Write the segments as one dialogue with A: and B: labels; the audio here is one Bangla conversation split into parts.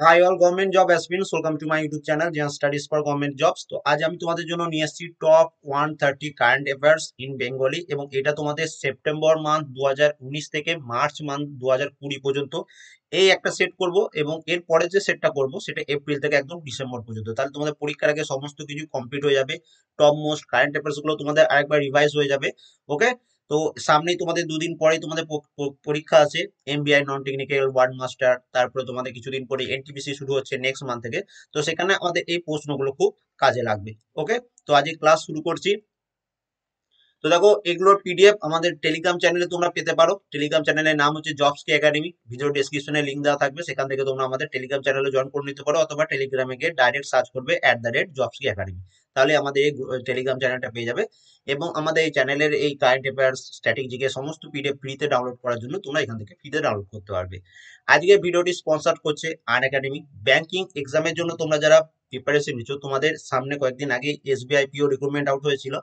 A: High all government job aspirants, welcome to my YouTube channel জিয়ান স্টাডিজ ফর গভর্নমেন্ট জবস। তো আজ আমি তোমাদের জন্য নিয়ে এসেছি top 130 current affairs in Bengali, এবং এটা তোমাদের সেপ্টেম্বর মান্থ 2019 থেকে মার্চ মান্থ 2020 পর্যন্ত এই একটা সেট করব, এবং এর পরে যে সেটটা করব সেটা এপ্রিল থেকে একদম ডিসেম্বর পর্যন্ত। তাহলে তোমাদের পরীক্ষার আগে সমস্ত কিছু কমপ্লিট হয়ে যাবে। টপ মোস্ট কারেন্ট অ্যাফেয়ার্স গুলো তোমাদের আরেকবার রিভাইজ হয়ে যাবে। ওকে, তো সামনেই তোমাদের দুদিন পরেই তোমাদের পরীক্ষা আছে, MBI non technical word master. তারপরে তোমাদের কিছুদিন পরে এনটিপিসি শুরু হচ্ছে নেক্সট মান্থ থেকে। তো সেখানে আমাদের এই প্রশ্নগুলো খুব কাজে লাগবে। ওকে, তো আজকে ক্লাস শুরু করছি। তো দেখো, এগুলোর পিডিএফ আমাদের টেলিগ্রাম চ্যানেলে তোমরা পেতে পারো। টেলিগ্রাম চ্যানেলের নাম হচ্ছে জবস কি একাডেমি। ভিডিও ডেসক্রিপশনে লিঙ্ক দেওয়া থাকবে, সেখান থেকে তোমরা আমাদের টেলিগ্রাম চ্যানেলে জয়েন করে নিতে পারো, অথবা টেলিগ্রামে গিয়ে ডাইরেক্ট সার্চ করবে @জবস কি একাডেমি, তাহলে আমাদের এই টেলিগ্রাম চ্যানেলটা পেয়ে যাবে। এবং আমাদের এই চ্যানেলের এই কারেন্ট অ্যাফেয়ার্স, স্ট্র্যাটেজিকে সমস্ত পিডিএফ ফ্রিতে ডাউনলোড করার জন্য তোমরা এখান থেকে ফ্রিতে ডাউনলোড করতে পারবে। আজকে ভিডিওটি স্পন্সর করছে আন একাডেমি। ব্যাংকিং এক্সামের জন্য তোমরা যারা প্রিপারেশন নিচ্ছ, তোমাদের সামনে কয়েকদিন আগে এসবিআই পিও রিক্রুটমেন্ট আউট হয়েছিল।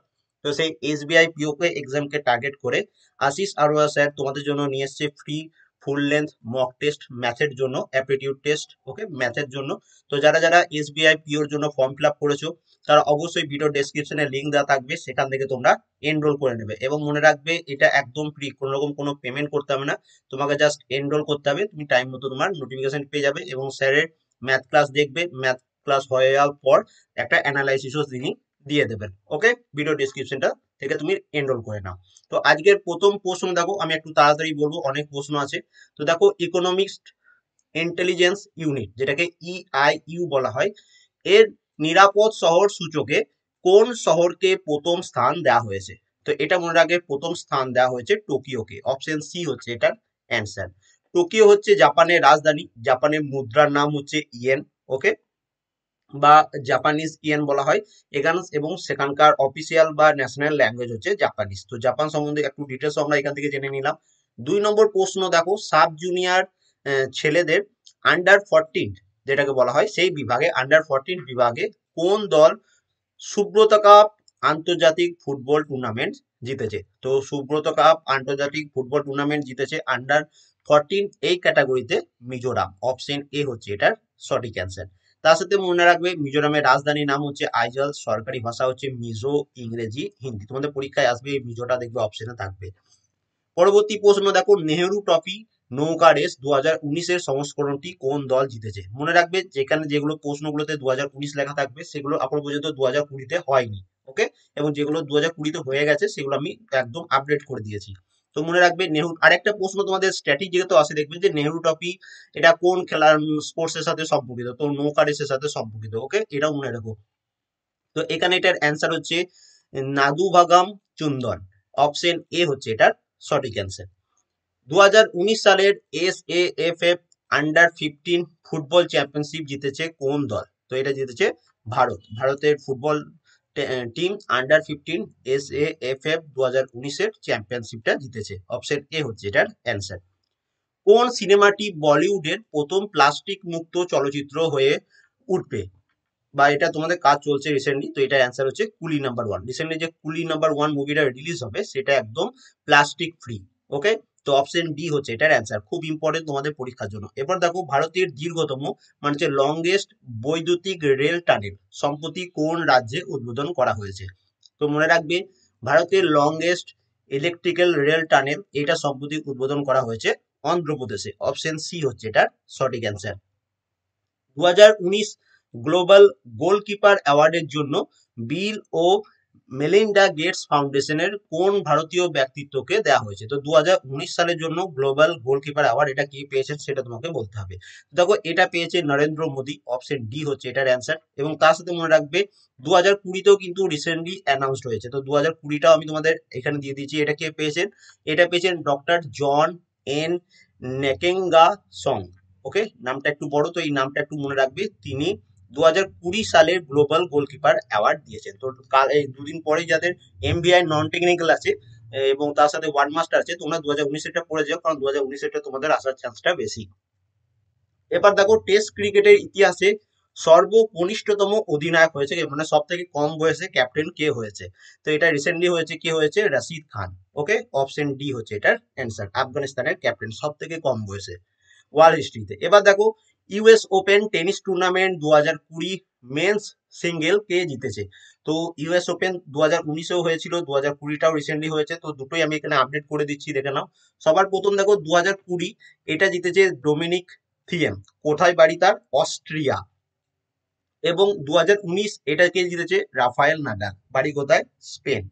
A: তো সেই এসবিআই পিওকে এক্সামকে টার্গেট করে আশিস আরোয়া স্যার তোমাদের জন্য নিয়ে এসছে free full length mock test ম্যাথের জন্য, অ্যাপটিটিউড টেস্ট। ওকে, ম্যাথের জন্য। তো যারা যারা এসবিআই পিওর জন্য ফর্ম ফিল আপ করেছো, তারা অবশ্যই ভিডিও ডেসক্রিপশনে লিঙ্ক দেওয়া থাকবে, সেখান থেকে তোমরা এনরোল করে নেবে। এবং মনে রাখবে, এটা একদম ফ্রি, কোনো রকম কোনো পেমেন্ট করতে হবে না। তোমাকে জাস্ট এনরোল করতে হবে, তুমি টাইম মতো তোমার নোটিফিকেশন পেয়ে যাবে, এবং স্যারের ম্যাথ ক্লাস দেখবে। ম্যাথ ক্লাস হয়ে যাওয়ার পর একটা অ্যানালাইসিসও তিনি দিয়ে দেবেন। ওকে, ভিডিও ডিসক্রিপশনটা থেকে তুমি এনরোল করে নাও। তো আজকের প্রথম প্রশ্ন দেখো, আমি একটু তাড়াতাড়ি বলবো, অনেক প্রশ্ন আছে। তো দেখো, ইকোনমিক্স ইন্টেলিজেন্স ইউনিট, যেটাকে ইআইইউ বলা হয়, এর নিরাপদ শহর সূচকে কোন শহরকে প্রথম স্থান দেওয়া হয়েছে? তো এটা মনে রাখবে, প্রথম স্থান দেওয়া হয়েছে টোকিওকে। অপশন সি হচ্ছে এটার অ্যান্সার। টোকিও হচ্ছে জাপানের রাজধানী, জাপানের মুদ্রার নাম হচ্ছে ইয়েন। ওকে, বা জাপানিজ ইয়েন বলা হয় এখানে, এবং সেখানকার অফিসিয়াল বা ন্যাশনাল ল্যাঙ্গুয়েজ হচ্ছে জাপানিজ। তো জাপান সম্বন্ধে একটু ডিটেলস আমরা এখান থেকে জেনে নিলাম। 2 নম্বর প্রশ্ন দেখো, সাব জুনিয়র ছেলেদের আন্ডার 14 যেটাকে বলা হয়, সেই বিভাগে আন্ডার 14 বিভাগে কোন দল সুব্রত কাপ আন্তর্জাতিক ফুটবল টুর্নামেন্ট জিতেছে? তো সুব্রত কাপ আন্তর্জাতিক ফুটবল টুর্নামেন্ট জিতেছে আন্ডার 14 এই ক্যাটাগরিতে মিজোরাম। অপশন এ হচ্ছে এটার সঠিক অ্যান্সার। তার সাথে মনে রাখবে, মিজোরামের রাজধানীর নাম হচ্ছে আইজল, সরকারি ভাষা হচ্ছে মিজো, ইংরেজি, হিন্দি। তোমাদের পরীক্ষায় আসবে, এই মিজোটা দেখবে অপশনে থাকবে। পরবর্তী প্রশ্ন দেখো, নেহেরু ট্রফি নৌকা রেস 2019-এর সংস্করণটি কোন দল জিতেছে? মনে রাখবে, যেখানে যেগুলো প্রশ্নগুলোতে 2019 লেখা থাকবে, সেগুলো এখন পর্যন্ত 2020-তে হয়নি। ওকে, এবং যেগুলো 2020-তে হয়ে গেছে সেগুলো আমি একদম আপডেট করে দিয়েছি। তো মনে রাখবে, নেহরু। আরেকটা প্রশ্ন তোমাদের স্ট্র্যাটেজিতে তো আসে, দেখবে যে নেহরু ট্রফি এটা কোন খেলার স্পোর্টস এর সাথে সম্পর্কিত? তো নৌকা রেসের সাথে সম্পর্কিত। ওকে, এটাও মনে রাখো। তো এখানে এটার অ্যান্সার হচ্ছে নাদুভাগাম চুন্দন। অপশন এ হচ্ছে এটার সঠিক অ্যান্সার। 2019 সালের এসএএফএফ আন্ডার 15 ফুটবল চ্যাম্পিয়নশিপ জিতেছে কোন দল? তো এটা জিতেছে ভারত। ভারতের ফুটবল টিম আন্ডার 15 এসএএফএফ 2019-এর চ্যাম্পিয়নশিপটা জিতেছে। অপশন এ হচ্ছে এটার অ্যান্সার। কোন সিনেমাটি বলিউডের প্রথম প্লাস্টিক মুক্ত চলচ্চিত্র হয়ে উঠবে? বা এটা তোমাদের কাজ চলছে রিসেন্টলি, তো এটা অ্যান্সার হচ্ছে কুলি নাম্বার 1। রিসেন্টলি যে কুলি নাম্বার 1 মুভিটা রিলিজ হবে, সেটা একদম প্লাস্টিক ফ্রি। ওকে, তো অপশন ডি হচ্ছে এটার অ্যান্সার, খুব ইম্পর্টেন্ট তোমাদের পরীক্ষার জন্য। এবার দেখো, ভারতের দীর্ঘতম মানে হচ্ছে লংগেস্ট বৈদ্যুতিক রেল টানেল সম্প্রতি কোন রাজ্যে উদ্বোধন করা হয়েছে? তো মনে রাখবে, ভারতের লংগেস্ট ইলেকট্রিক্যাল রেল টানেল এটা সম্প্রতি উদ্বোধন করা হয়েছে অন্ধ্রপ্রদেশে। অপশন সি হচ্ছে এটার সঠিক অ্যান্সার। 2019 গ্লোবাল গোলকিপার অ্যাওয়ার্ডের জন্য বিল ও মেলিন্ডা গেটস ফাউন্ডেশনের কোন ভারতীয় ব্যক্তিত্বকে দেওয়া হয়েছে? তো 2019 সালের জন্য গ্লোবাল গোলকিপার অ্যাওয়ার্ড এটা কে পেয়েছেন সেটা তোমাকে বলতে হবে। দেখো, এটা পেয়েছে নরেন্দ্র মোদী। অপশন ডি হচ্ছে এটার অ্যান্সার। এবং তার সাথে মনে রাখবে, 2020-তেও কিন্তু রিসেন্টলি অ্যানাউন্সড হয়েছে। তো 2020টাও আমি তোমাদের এখানে দিয়ে দিয়েছি। এটা কে পেয়েছেন? এটা পেয়েছেন ডক্টর জন এন নেকেঙ্গা সং। ওকে, নামটা একটু বড়, তো এই নামটা একটু মনে রাখবে। তিনি 2020 সালের গ্লোবাল গোলকিপার অ্যাওয়ার্ড দিয়েছেন। তো কাল এই দুদিন পরে যাদের এমবিআই নন টেকনিক্যাল আছে এবং তার সাথে ওয়ার্ড মাস্টার আছে, তোমরা 2019-এরটা পড়ে যাও, কারণ 2019-এরটা তোমাদের আসার চান্সটা বেশি। এবার দেখো, টেস্ট ক্রিকেটের ইতিহাসে সর্বকনিষ্ঠতম অধিনায়ক হয়েছে, মানে সব থেকে কম বয়সে ক্যাপ্টেন কে হয়েছে? তো এটা রিসেন্টলি হয়েছে, কে হয়েছে? রশিদ খান। ওকে, অপশন ডি হচ্ছে এটার অ্যান্সার, আফগানিস্তানের ক্যাপ্টেন সব থেকে কম বয়সে ওয়ার্ল্ড হিস্ট্রিতে। এবার দেখো, US open tennis tournament 2020 men's single কে জিতেছে? তো ইউএস ওপেন 2019-এও হয়েছিল, 2020টাও রিসেন্টলি হয়েছে, তো দুটোই আমি এখানে আপডেট করে দিচ্ছি, দেখে নাও। সবার প্রথম দেখো 2020 এটা জিতেছে ডোমিনিক থিয়েম। কোথায় বাড়ি তার? অস্ট্রিয়া। এবং 2019 এটাকে জিতেছে রাফায়েল নাডাল, বাড়ি কোথায়? স্পেন।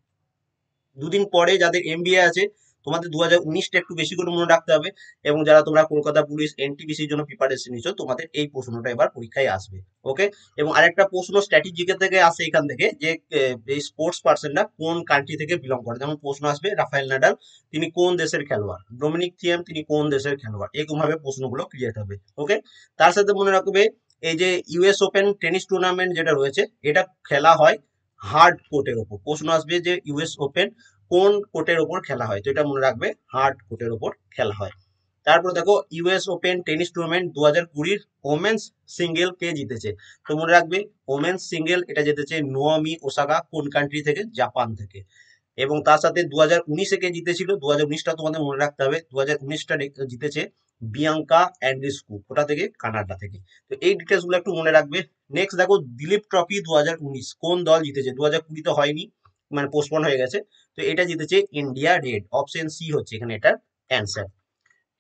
A: দুদিন পরে যাদের এমবিএ আছে, তোমাদের 2019টা একটু বেশি করে মনে রাখতে হবে। এবং যারা তোমরা কলকাতা পুলিশ এনটিপিসির জন্য প্রিপারেশন নিচ্ছ, তোমাদের এই প্রশ্নটা এবার পরীক্ষায় আসবে। ওকে। এবং আরেকটা প্রশ্ন স্ট্র্যাটেজিকে থেকে আসে এখান থেকে, যে এই স্পোর্টস পার্সনটা কোন কান্ট্রি থেকে বিলং করে। যেমন প্রশ্ন আসবে রাফায়েল নাডাল তিনি কোন দেশের খেলোয়াড়, ডোমিনিক থিয়েম তিনি কোন দেশের খেলোয়াড়, এরকম ভাবে প্রশ্নগুলো ক্রিয়েট হবে। ওকে। তার সাথে মনে রাখবে এই যে ইউএস ওপেন টেনিস টুর্নামেন্ট যেটা রয়েছে, এটা খেলা হয় হার্ড কোর্টের ওপর। প্রশ্ন আসবে যে ইউএস ওপেন কোন কোর্টের ওপর খেলা হয়, তো এটা মনে রাখবে হার্ড কোর্টের ওপর খেলা হয়। তারপর দেখো US open tennis tournament 2020 women's single কে জিতেছে? তো মনে রাখবে ওমেন্স সিঙ্গেল এটা জিতেছে নোয়ামি ওসাকা। কোন কান্ট্রি থেকে? জাপান থেকে। এবং তার সাথে 2019-এ কে জিতেছিল? 2019টা তোমাদের মনে রাখতে হবে, 2019টা জিতেছে বিয়াঙ্কা অ্যান্ড্রিস্কু। ওটা থেকে? কানাডা থেকে। তো এই ডিটেলস গুলো একটু মনে রাখবে। নেক্সট দেখো দিলীপ ট্রফি 2019 কোন দল জিতেছে? 2020 তো হয়নি, মানে পোস্টপন হয়ে গেছে। তো এটা জিতেছে ইন্ডিয়া রেড। অপশন সি হচ্ছে এখানে এটার অ্যান্সার।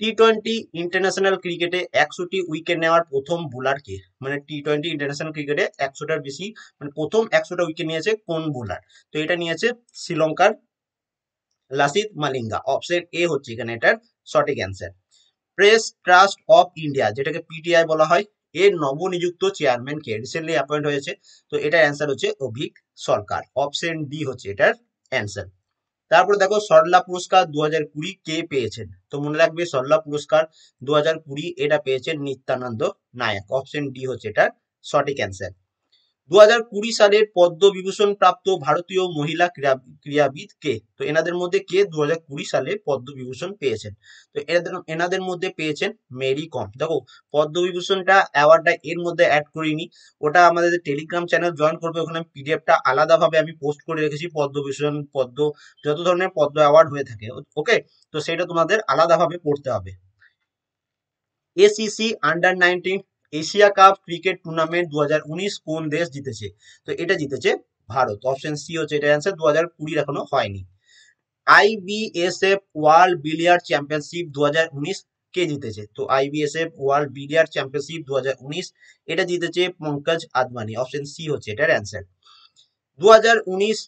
A: টি-20 ইন্টারন্যাশনাল ক্রিকেটে 100টি উইকেট নেওয়ার প্রথম বোলার কে? মানে টি-20 ইন্টারন্যাশনাল ক্রিকেটে 100টার বেশি, মানে প্রথম 100টা উইকেট নিয়েছে কোন বোলার? তো এটা নিয়েছে শ্রীলঙ্কার লাসিথ মালিঙ্গা। অপশন এ হচ্ছে এখানে এটার সঠিক answer. Press trust of India, যেটাকে পিটিআই বলা হয়, এর নবনিযুক্ত চেয়ারম্যান কে? রিসেন্টলি অ্যাপয়েন্ট হয়েছে। তো এটার অ্যান্সার হচ্ছে অভিক সরকার। অপশন ডি হচ্ছে এটার অ্যান্সার। তারপরে দেখো সরলা পুরস্কার 2020 কে পেয়েছেন? তো মনে রাখবে সরলা পুরস্কার 2020 এটা পেয়েছেন নিত্যানন্দ নায়ক। অপশন ডি হচ্ছে এটার সঠিক অ্যান্সার। 2020 সালের পদ্মবিভূষণ প্রাপ্ত ভারতীয় মহিলা ক্রীড়াবিদ কে? তো এনাদের মধ্যে কে 2020 সালে পদ্মবিভূষণ পেয়েছেন? তো এনাদের মধ্যে পেয়েছেন মেরি কম। দেখো পদ্মবিভূষণটা অ্যাওয়ার্ডটা এর মধ্যে অ্যাড করিনি, ওটা আমাদের টেলিগ্রাম চ্যানেল জয়েন করবে, ওখানে পিডিএফটা আলাদাভাবে আমি পোস্ট করে রেখেছি। পদ্মভূষণ, পদ্ম, যত ধরনের পদ্ম অ্যাওয়ার্ড হয়ে থাকে, ওকে, তো সেটা তোমাদের আলাদাভাবে পড়তে হবে। ACC under 19 Asia cup cricket tournament 2019 কোন দেশ জিতেছে? তো এটা জিতেছে ভারত। অপশন সি হচ্ছে এটা অ্যান্সার। 2020 এখনো হয়নি। আইবিএসএফ ওয়ার্ল্ড বিলিয়ার্ড চ্যাম্পিয়নশিপ 2019 কে জিতেছে? তো আইবিএসএফ ওয়ার্ল্ড বিলিয়ার্ড চ্যাম্পিয়নশিপ 2019 এটা জিতেছে পঙ্কজ আদবানি। অপশন সি হচ্ছে এটার answer. 2019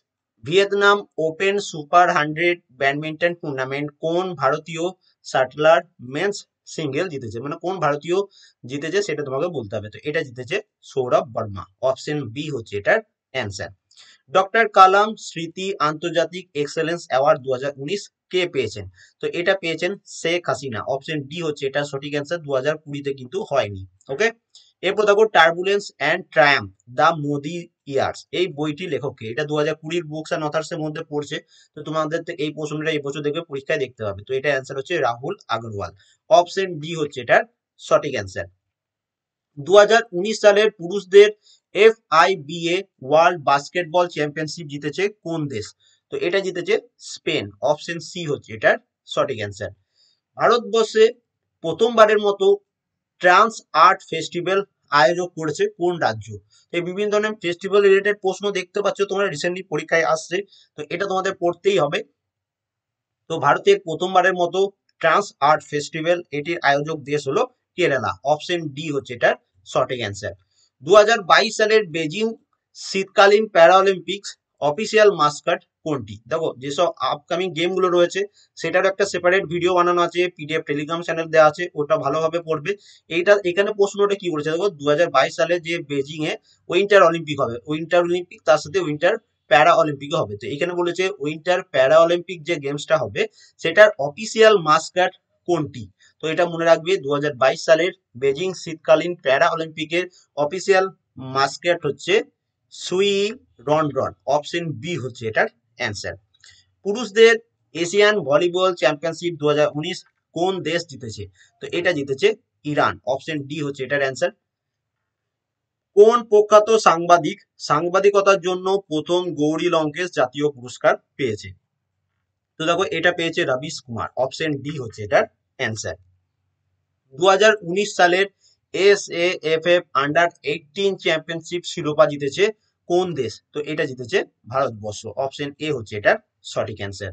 A: Vietnam open super 100 badminton tournament কোন ভারতীয় শাটলার মেন্স সিঙ্গেল জিতেছে? মানে কোন ভারতীয় জিতেছে সেটা তোমাকে বলতে হবে। তো এটা জিতেছে সৌরভ বর্মা। অপশন বি হচ্ছে এটার অ্যান্সার। ডক্টর কালাম স্মৃতি আন্তর্জাতিক এক্সেলেন্স অ্যাওয়ার্ড 2019 কে পেয়েছেন? তো এটা পেয়েছেন শেখ হাসিনা। অপশন ডি হচ্ছে এটা সঠিক অ্যান্সার। 2020-তে কিন্তু হয়নি। ওকে। এরপর দেখো turbulence and Triumf the Modi years এই বইটি লেখককে? এটা 2020 বুকস অ্যান্ড অথার্স এর মধ্যে পড়ছে। তো তোমাদের এই প্রশ্নটা এই বছর দেখবে পরীক্ষায় দেখতে হবে। তো এটা অ্যান্সার হচ্ছে রাহুল আগরওয়াল। অপশন ডি হচ্ছে এটার সঠিক অ্যান্সার। 2019 সালের পুরুষদের এফআইবিএ ওয়ার্ল্ড বাস্কেটবল চ্যাম্পিয়নশিপ জিতেছে কোন দেশ? তো এটা জিতেছে স্পেন। অপশন সি হচ্ছে এটার সঠিক অ্যান্সার। ভারতবর্ষে প্রথমবারের মতো ট্রান্স আর্ট ফেস্টিভ্যাল আয়োজক করেছে কোন রাজ্য? এই বিভিন্ন ধরনের ফেস্টিভ্যাল রিলেটেড প্রশ্ন দেখতে পাচ্ছ তোমরা, রিসেন্টলি পরীক্ষায় আসছে, তো এটা তোমাদের পড়তেই হবে। তো ভারতের প্রথমবারের মতো ট্রান্স আর্ট ফেস্টিভ্যাল এটির আয়োজক দেশ হলো কেরালা। অপশন ডি হচ্ছে এটার সঠিক অ্যান্সার। 2022 সালের বেজিং শীতকালীন প্যারা অলিম্পিক্স অফিসিয়াল মাস্কট কোনটি? দেখো যেসব আপকামিং গেম গুলো রয়েছে সেটার একটা সেপারেট ভিডিও বানানো আছে, পিডিএফ টেলিগ্রাম চ্যানেল দেওয়া আছে, ওটা ভালোভাবে পড়বে। এইটা এখানে প্রশ্নটা কি বলেছে দেখো, 2022 সালে যে বেজিং এ উইন্টার অলিম্পিক হবে, উইন্টার অলিম্পিক তার সাথে উইন্টার প্যারা অলিম্পিক হবে। তো এখানে বলেছে উইন্টার প্যারা অলিম্পিক যে গেমসটা হবে সেটার অফিসিয়াল মাস্কট কোনটি? তো এটা মনে রাখবে 2022 সালের বেজিং শীতকালীন প্যারা অলিম্পিকের অফিসিয়াল মাস্কট হচ্ছে সুই রনড্রন। অপশন বি হচ্ছে এটার অ্যান্সার। পুরুষদের এশিয়ান ভলিবল চ্যাম্পিয়নশিপ 2019 কোন দেশ জিতেছে? তো এটা জিতেছে ইরান। অপশন ডি হচ্ছে এটার অ্যান্সার। কোন প্রখ্যাত সাংবাদিক সাংবাদিকতার জন্য প্রথম গৌরী লঙ্কেশ জাতীয় পুরস্কার পেয়েছে? তো দেখো এটা পেয়েছে রবিশ কুমার। অপশন ডি হচ্ছে এটার অ্যান্সার। 2019 সালের SAFF আন্ডার 18 চ্যাম্পিয়নশিপ শিরোপা জিতেছে কোন দেশ? তো এটা জিতেছে ভারতবর্ষ। অপশন এ হচ্ছে এটার সঠিক অ্যান্সার।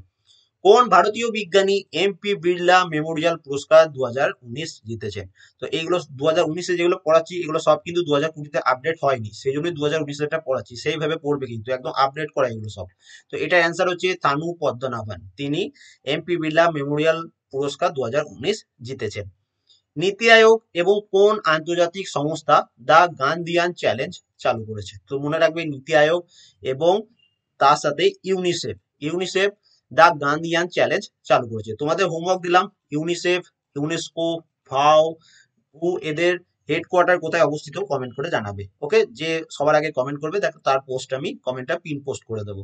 A: কোন ভারতীয় বিজ্ঞানী এমপি বিড়লা মেমোরিয়াল পুরস্কার 2019 জিতেছেন? তো এইগুলো 2019-এ যেগুলো পড়াচ্ছি এগুলো সব কিন্তু 2020-তে আপডেট হয়নি, সেই জন্যই 2019-এটা পড়াচ্ছি। সেইভাবে পড়বে কিন্তু, একদম আপডেট করা এগুলো সব। তো এটার অ্যান্সার হচ্ছে তানু পদ্মনাভন, তিনি এমপি বিড়লা মেমোরিয়াল পুরস্কার 2019 জিতেছেন। নীতি আয়োগ এবং কোন আন্তর্জাতিক সংস্থা দ্য গান্ধিয়ান চ্যালেঞ্জ চালু করেছে? তো মনে রাখবে নীতি আয়োগ এবং তার সাথে ইউনিসেফ, ইউনিসেফ দ্য গান্ধিয়ান চ্যালেঞ্জ চালু করেছে। তোমাদের হোমওয়ার্ক দিলাম, ইউনিসেফ, ইউনেস্কো, ফাও, এদের হেডকোয়ার্টার কোথায় অবস্থিত কমেন্ট করে জানাবে। ওকে, যে সবার আগে কমেন্ট করবে দেখো তার পোস্ট আমি কমেন্টটা পিন পোস্ট করে দেবো।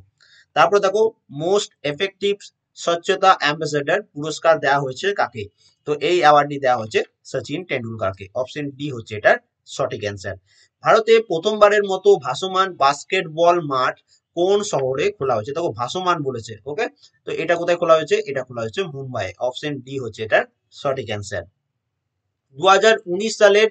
A: তারপর দেখো মোস্ট এফেক্টিভ স্বচ্ছতা অ্যাম্বাসেডর পুরস্কার দেওয়া হয়েছে কাকে? তো এই অ্যাওয়ার্ডটি দেওয়া হচ্ছে সচিন টেন্ডুলকারকে। অপশন ডি হচ্ছে এটার সঠিক অ্যান্সার। ভারতে প্রথমবারের মতো ভাসমান বাস্কেটবল মাঠ কোন শহরে খোলা হয়েছে? দেখো ভাসমান বলেছে, ওকে, তো এটা কোথায় খোলা হয়েছে? এটা খোলা হয়েছে মুম্বাই। অপশন ডি হচ্ছে এটার সঠিক অ্যান্সার। 2019 সালের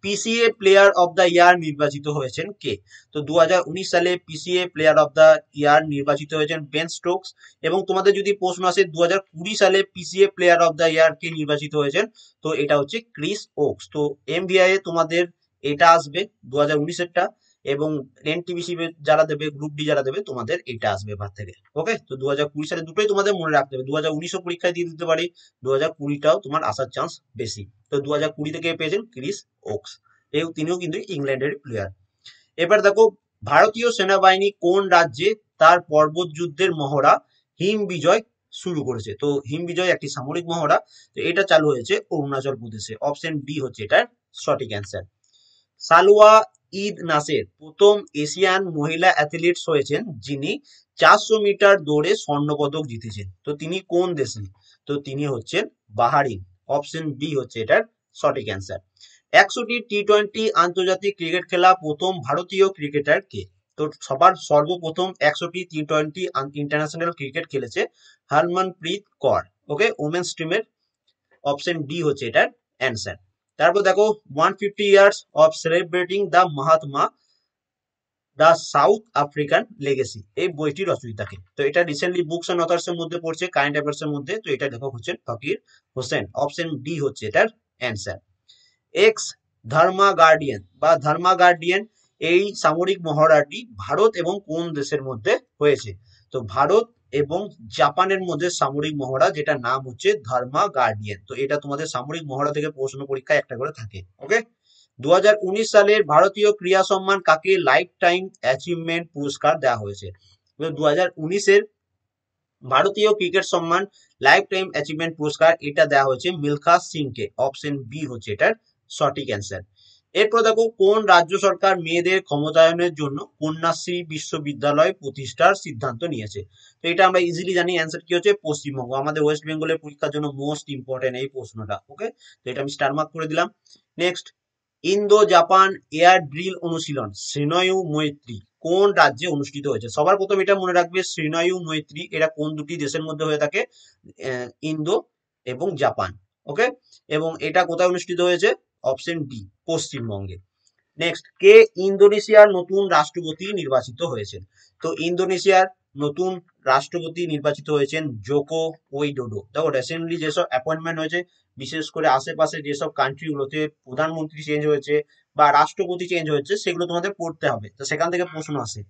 A: পিসিএ প্লেয়ার অফ দ্য ইয়ার নির্বাচিত হয়েছেন কে? তো 2019 সালে পিসিএ প্লেয়ার অফ দ্য ইয়ার নির্বাচিত হয়েছেন বেন স্টোকস। এবং তোমাদের যদি প্রশ্ন আসে 2020 সালে PCA player of the year কে নির্বাচিত হয়েছেন, তো এটা হচ্ছে ক্রিস ওকস। তো এমবিআই এ তোমাদের এটা আসবে 2019-এরটা, এবং এনটিপিসি যারা দেবে, গ্রুপ ডি যারা দেবে, তোমাদের এটা আসবে এবার থেকে। ওকে, তো 2020 সালে দুটোই তোমাদের মনে রাখতে হবে। 2019ও পরীক্ষায় দিয়ে দিতে পারি, 2020টাও তোমার আসার চান্স বেশি। তো 2020 থেকে পেয়েছেন ক্রিস ওকস, তিনিও কিন্তু ইংল্যান্ডের প্লেয়ার। এবার দেখো ভারতীয় সেনাবাহিনী কোন রাজ্যে তার পর্বত যুদ্ধের মহড়া হিম বিজয় শুরু করেছে? তো হিম বিজয় একটি সামরিক মহড়া, তো এটা চালু হয়েছে অরুণাচল প্রদেশে। অপশন ডি হচ্ছে এটার সঠিক অ্যান্সার। সালওয়া ঈদ নাসের প্রথম এশিয়ান মহিলা অ্যাথলিটস হয়েছেন যিনি 400 মিটার দৌড়ে স্বর্ণপদক জিতেছেন। তো তিনি কোন দেশে? তো তিনি হচ্ছেন বাহারিন। অপশন বি হচ্ছে এটার সঠিক অ্যান্সার। 100টি টি-20 আন্তর্জাতিক ক্রিকেট খেলা প্রথম ভারতীয় ক্রিকেটার কে? তো সবার সর্বপ্রথম 100টি টি-20 ইন্টারন্যাশনাল ক্রিকেট খেলেছে হরমনপ্রীত কৌর, ওকে, ওমেন্স টিমের। অপশন ডি হচ্ছে এটার অ্যান্সার। তারপর দেখো 150 years of celebrating the Mahatma the south African legacy, এই বইটির রচয়িতাকে? তো এটা রিসেন্টলি বুকস এন্ড অথার্স এর মধ্যে পড়ছে, কারেন্ট অ্যাফেয়ার্স এর মধ্যে। তো এটা লেখক হচ্ছেন ফকির হোসেন। অপশন ডি হচ্ছে এটার অ্যান্সার। এক্স ধর্মা গার্ডিয়ান বা ধর্মা গার্ডিয়ান এই সামরিক মহড়াটি ভারত এবং কোন দেশের মধ্যে হয়েছে? তো ভারত এবং জাপানের মধ্যে সামরিক মহড়া, যেটা নাম হচ্ছে ধর্মা গার্ডিয়ান। তো এটা তোমাদের সামরিক মহড়া থেকে প্রশ্ন পরীক্ষায় একটা করে থাকে। ওকে, 2019 সালের ভারতীয় ক্রীড়া সম্মান কাকে লাইফ টাইম অ্যাচিভমেন্ট পুরস্কার দেওয়া হয়েছে? 2019-এর ভারতীয় ক্রিকেট সম্মান লাইফ টাইম অ্যাচিভমেন্ট পুরস্কার এটা দেওয়া হয়েছে মিলখা সিংকে। অপশন বি হচ্ছে এটার সঠিক অ্যান্সার। এরপর দেখো কোন রাজ্য সরকার মেয়েদের ক্ষমতায়নের জন্য কন্যাশ্রী বিশ্ববিদ্যালয় প্রতিষ্ঠার সিদ্ধান্ত নিয়েছে? তো এটা আমরা ইজিলি জানি, অ্যান্সার কি হচ্ছে পশ্চিমবঙ্গ। আমাদের ওয়েস্ট বেঙ্গলের পরীক্ষার জন্য মোস্ট ইম্পর্টেন্ট এই প্রশ্নটা। ওকে, তো এটা আমি স্টার মার্ক করে দিলাম। Next, Indo Japan air drill অনুশীলন শ্রীনয়ু মৈত্রী কোন রাজ্যে অনুষ্ঠিত হয়েছে? সবার প্রথম এটা মনে রাখবে শ্রীনয়ু মৈত্রী এরা কোন দুটি দেশের মধ্যে হয়ে থাকে? ইন্দো এবং জাপান। ওকে, এবং এটা কোথায় অনুষ্ঠিত হয়েছে? অপশন ডি পশ্চিমবঙ্গে। নেক্সট, কে ইন্দোনেশিয়ার নতুন রাষ্ট্রপতি নির্বাচিত হয়েছেন? তো ইন্দোনেশিয়ার নতুন রাষ্ট্রপতি নির্বাচিত হয়েছেন জোকো উইডোডো। দেখো রিসেন্টলি যেসব অ্যাপয়েন্টমেন্ট হয়েছে, বিশেষ করে আশেপাশে যেসব কান্ট্রিগুলোতে প্রধানমন্ত্রী চেঞ্জ হয়েছে বা রাষ্ট্রপতি চেঞ্জ হয়েছে, সেগুলো তোমাদের পড়তে হবে, তো সেখান থেকে প্রশ্ন আসে।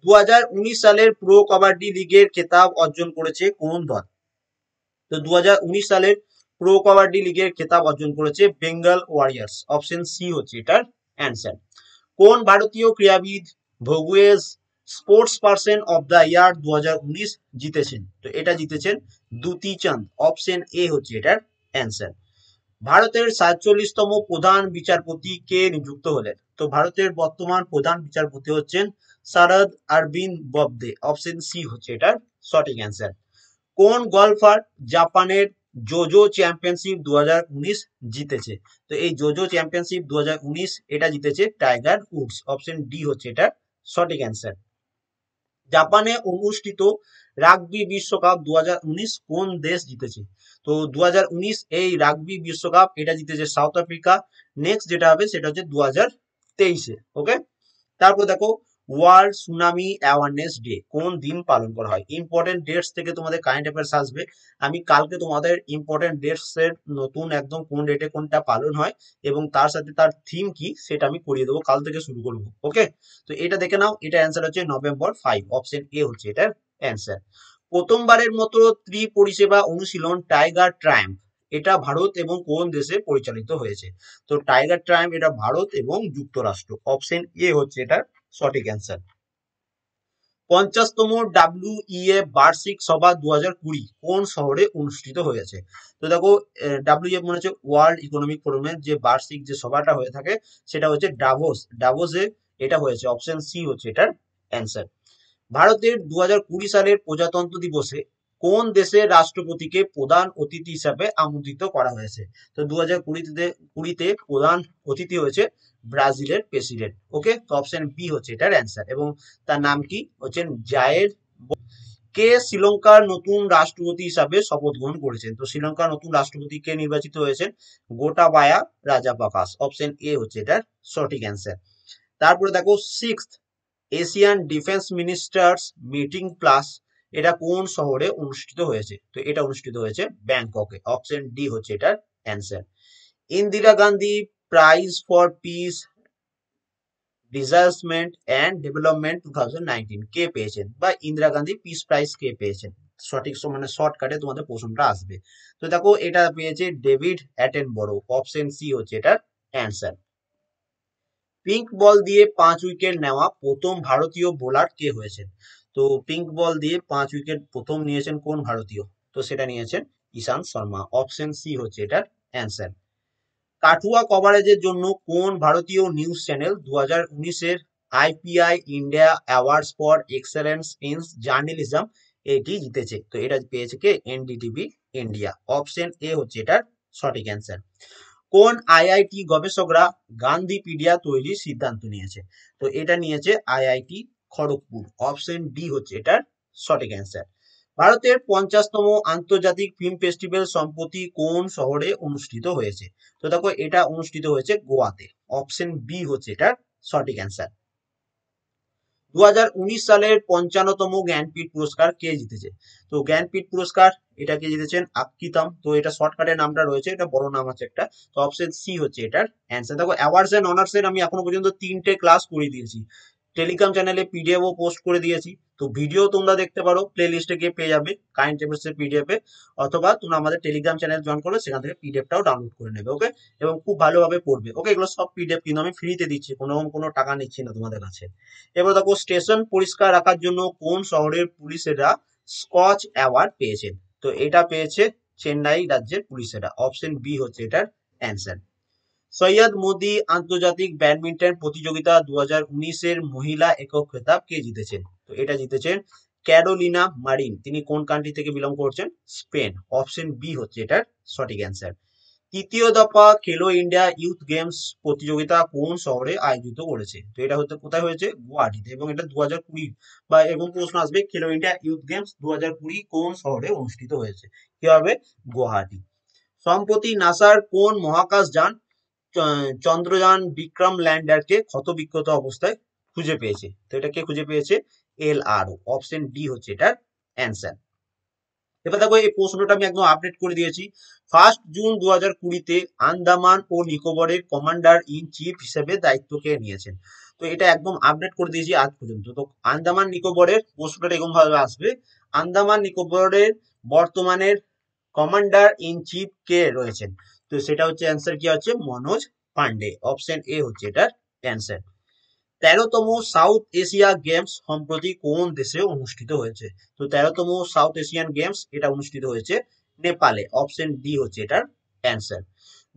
A: 2019 সালের প্রো কবাডি লিগের খেতাব অর্জন করেছে কোন দল? তো 2019 সালের প্রো কবাডি লিগের খেতাব অর্জন করেছে বেঙ্গল ওয়ারিয়ার্স। অপশন সি হচ্ছে এটার অ্যান্সার। কোন ভারতীয় ক্রীড়াবিদ Vogue's sports person of the year 2019 জিতেছেন? তো এটা জিতেছেন দ্যুতি চাঁদ। অপশন এ হচ্ছে এটার অ্যান্সার। ভারতের 47তম প্রধান বিচারপতি কে নিযুক্ত হলেন? তো ভারতের বর্তমান প্রধান বিচারপতি হচ্ছেন শরদ অরবিন্দ ববদে। অপশন সি হচ্ছে এটার সঠিক অ্যান্সার। কোন গলফার জাপানের জোজো চ্যাম্পিয়নশিপ 2019 জিতেছে? তো এই জোজো চ্যাম্পিয়নশিপ 2019 এটা জিতেছে টাইগার উডস। অপশন ডি হচ্ছে এটা সঠিক অ্যান্সার। জাপানে অনুষ্ঠিত রাগবি বিশ্বকাপ 2019 কোন দেশ জিতেছে? তো 2019 এই রাগবি বিশ্বকাপ এটা জিতেছে সাউথ আফ্রিকা। নেক্সট যেটা হবে সেটা হচ্ছে 2023-এ। ওকে, তারপর দেখো ওয়ার্ল্ড সুনামি অ্যাওয়ারনেস ডে কোন দিন পালন করা হয়? ইম্পর্টেন্ট ডেটস থেকে তোমাদের কারেন্ট অ্যাফেয়ার্স আসবে। আমি কালকে তোমাদের ইম্পর্টেন্ট ডেটস এর নতুন একদম কোন ডেটে কোনটা পালন হয় এবং তার সাথে তার থিম কি সেটা আমি করিয়ে দেবো, কাল থেকে শুরু করবো। ওকে, তো এটা দেখে নাও, এটা অ্যান্সার হচ্ছে নভেম্বর 5, অপশন এ হচ্ছে এটার অ্যান্সার। প্রথমবারের মতো পরিষেবা অনুশীলন টাইগার ট্রায়াম্প এটা ভারত এবং কোন দেশে পরিচালিত হয়েছে? তো টাইগার ট্রায়াম্প এটা ভারত এবং যুক্তরাষ্ট্র, অপশন এ হচ্ছে এটার সঠিক অ্যান্সার। 50তম WEF বার্ষিক সভা 2020 কোন শহরে অনুষ্ঠিত হয়েছে? তো দেখো WEF মনে হচ্ছে ওয়ার্ল্ড ইকোনমিক ফোরামের যে বার্ষিক যে সভাটা হয়ে থাকে সেটা হচ্ছে ডাভোসে এটা হয়েছে, অপশন সি হচ্ছে এটার অ্যান্সার। ভারতের 2020 সালের প্রজাতন্ত্র দিবসে কোন দেশের রাষ্ট্রপতিকে প্রধান অতিথি হিসাবে আমন্ত্রিত করা হয়েছে? তো 2020-তে প্রধান অতিথি হয়েছে ব্রাজিলের প্রেসিডেন্ট। ওকে, তো অপশন বি হচ্ছে এটার অ্যান্সার এবং তার নাম কি হচ্ছেন জায়ের। কে শ্রীলঙ্কার নতুন রাষ্ট্রপতি হিসাবে শপথ গ্রহণ করেছেন? তো শ্রীলঙ্কার নতুন রাষ্ট্রপতি কে নির্বাচিত হয়েছেন? গোটাবায়া রাজাপাকাস, অপশন এ হচ্ছে এটার সঠিক অ্যান্সার। তারপরে দেখো six Asian defence ministers meeting plus এটা কোন শহরে অনুষ্ঠিত হয়েছে? তো এটা অনুষ্ঠিত হয়েছে ব্যাংককে, অপশন ডি হচ্ছে এটার answer. Indira Gandhi prize for peace disarmament and development 2019 কে পেয়েছেন, বা ইন্দিরা গান্ধী পিস প্রাইজ কে পেয়েছেন? সঠিক মানে শর্টকাটে তোমাদের প্রশ্নটা আসবে। তো দেখো এটা পেয়েছে ডেভিড অ্যাটেনবরো, অপশন সি হচ্ছে এটার অ্যান্সার। পিঙ্ক বল দিয়ে 5 উইকেট নেওয়া প্রথম ভারতীয় বোলার কে হয়েছেন? তো পিঙ্ক বল দিয়ে 5 উইকেট প্রথম নিয়েছেন কোন ভারতীয়? তো সেটা নিয়েছেন ঈশান্ত শর্মা, অপশন সি হচ্ছে এটার অ্যান্সার। কাঠুয়া কভারেজের জন্য কোন ভারতীয় নিউজ চ্যানেল 2019-এর IPI India awards for excellence in journalism এটি জিতেছে? তো এটা পেয়েছে কে? NDTV ইন্ডিয়া, অপশন এ হচ্ছে এটার সঠিক অ্যান্সার। কোন IIT গবেষকরা গান্ধীপিডিয়া তৈরির সিদ্ধান্ত নিয়েছে? তো এটা নিয়েছে IIT খড়গপুর, অপশন ডি হচ্ছে এটার সঠিক অ্যান্সার। ভারতের 50তম আন্তর্জাতিক ফিল্ম ফেস্টিভ্যাল সম্প্রতি কোন শহরে অনুষ্ঠিত হয়েছে? তো দেখো এটা অনুষ্ঠিত হয়েছে গোয়াতে, অপশন বি হচ্ছে এটার সঠিক অ্যান্সার। 2019 সালের 55তম জ্ঞানপীঠ পুরস্কার কে জিতেছে? তো জ্ঞানপীঠ পুরস্কার এটা কে জিতেছেন? আক্কিতাম। তো এটা শর্টকাটের নামটা রয়েছে, এটা বড় নাম আছে একটা। তো অপশন সি হচ্ছে এটার অ্যান্সার। দেখো অ্যাওয়ার্ডস এন্ড অনার্স এর আমি এখনো পর্যন্ত 3টে ক্লাস করিয়ে দিয়েছি, টেলিগ্রাম চ্যানেলে পিডিএফ ও পোস্ট করে দিয়েছি। তো ভিডিও তোমরা দেখতে পারো, প্লে লিস্টে গিয়ে পেয়ে যাবে কারেন্ট অ্যাফেয়ার্স এর পিডিএফ এ, অথবা তোমরা আমাদের টেলিগ্রাম চ্যানেল জয়েন করো, সেখান থেকে পিডিএফটাও ডাউনলোড করে নেবে। ওকে, এবং খুব ভালোভাবে পড়বে। ওকে, এগুলো সব পিডিএফ কিন্তু আমি ফ্রিতে দিচ্ছি, কোনো টাকা নিচ্ছি না তোমাদের কাছে। এবার দেখো স্টেশন পরিষ্কার রাখার জন্য কোন শহরের পুলিশেরা স্কচ অ্যাওয়ার্ড পেয়েছেন? তো এটা পেয়েছে চেন্নাই রাজ্যের পুলিশেরা, অপশন বি হচ্ছে এটার অ্যান্সার। সৈয়দ মোদি আন্তর্জাতিক ব্যাডমিন্টন প্রতিযোগিতা 2019-এর মহিলা একক খেতাব কে জিতেছেন? তো এটা জিতেছেন ক্যারোলিনা মারিন, তিনি কোন কান্ট্রি থেকে বিলং করছেন? স্পেন, অপশন বি হচ্ছে এটার সঠিক অ্যান্সার। তৃতীয় দফা খেলো ইন্ডিয়া ইউথ গেমস প্রতিযোগিতা কোন শহরে আয়োজিত করেছে? তো এটা হতে কোথায় হয়েছে? গুয়াহাটিতে, এবং এটা 2020 বা এরকম প্রশ্ন আসবে, খেলো ইন্ডিয়া ইউথ গেমস 2020 কোন শহরে অনুষ্ঠিত হয়েছে? কি হবে? গুয়াহাটি। সম্প্রতি নাসার কোন মহাকাশ যান চন্দ্রযান বিক্রম ল্যান্ডারকে ক্ষতবিক্ষত অবস্থায় খুঁজে পেয়েছে? তো এটা কে খুঁজে পেয়েছে? LRO, অপশন ডি হচ্ছে এটার অ্যান্সার। এবার দেখো এই প্রশ্নটা আমি একদম আপডেট করে দিয়েছি। 1 জুন 2020-তে আন্দামান ও নিকোবরের কমান্ডার ইন চিফ হিসেবে দায়িত্ব কে নিয়েছেন? তো এটা একদম আপডেট করে দিয়েছি আজ পর্যন্ত। তো আন্দামান নিকোবরের প্রশ্নটা এরকম ভাবে আসবে, আন্দামান নিকোবরের বর্তমানের কমান্ডার ইন চিফ কে রয়েছেন? তো সেটা হচ্ছে অ্যান্সার কি হচ্ছে? মনোজ পান্ডে, অপশন এ হচ্ছে এটার অ্যান্সার। 13তম সাউথ এশিয়া গেমস সম্প্রতি কোন দেশে অনুষ্ঠিত হয়েছে? তো 13তম সাউথ এশিয়ান গেমস এটা অনুষ্ঠিত হয়েছে নেপালে, অপশন ডি হচ্ছে এটার অ্যান্সার।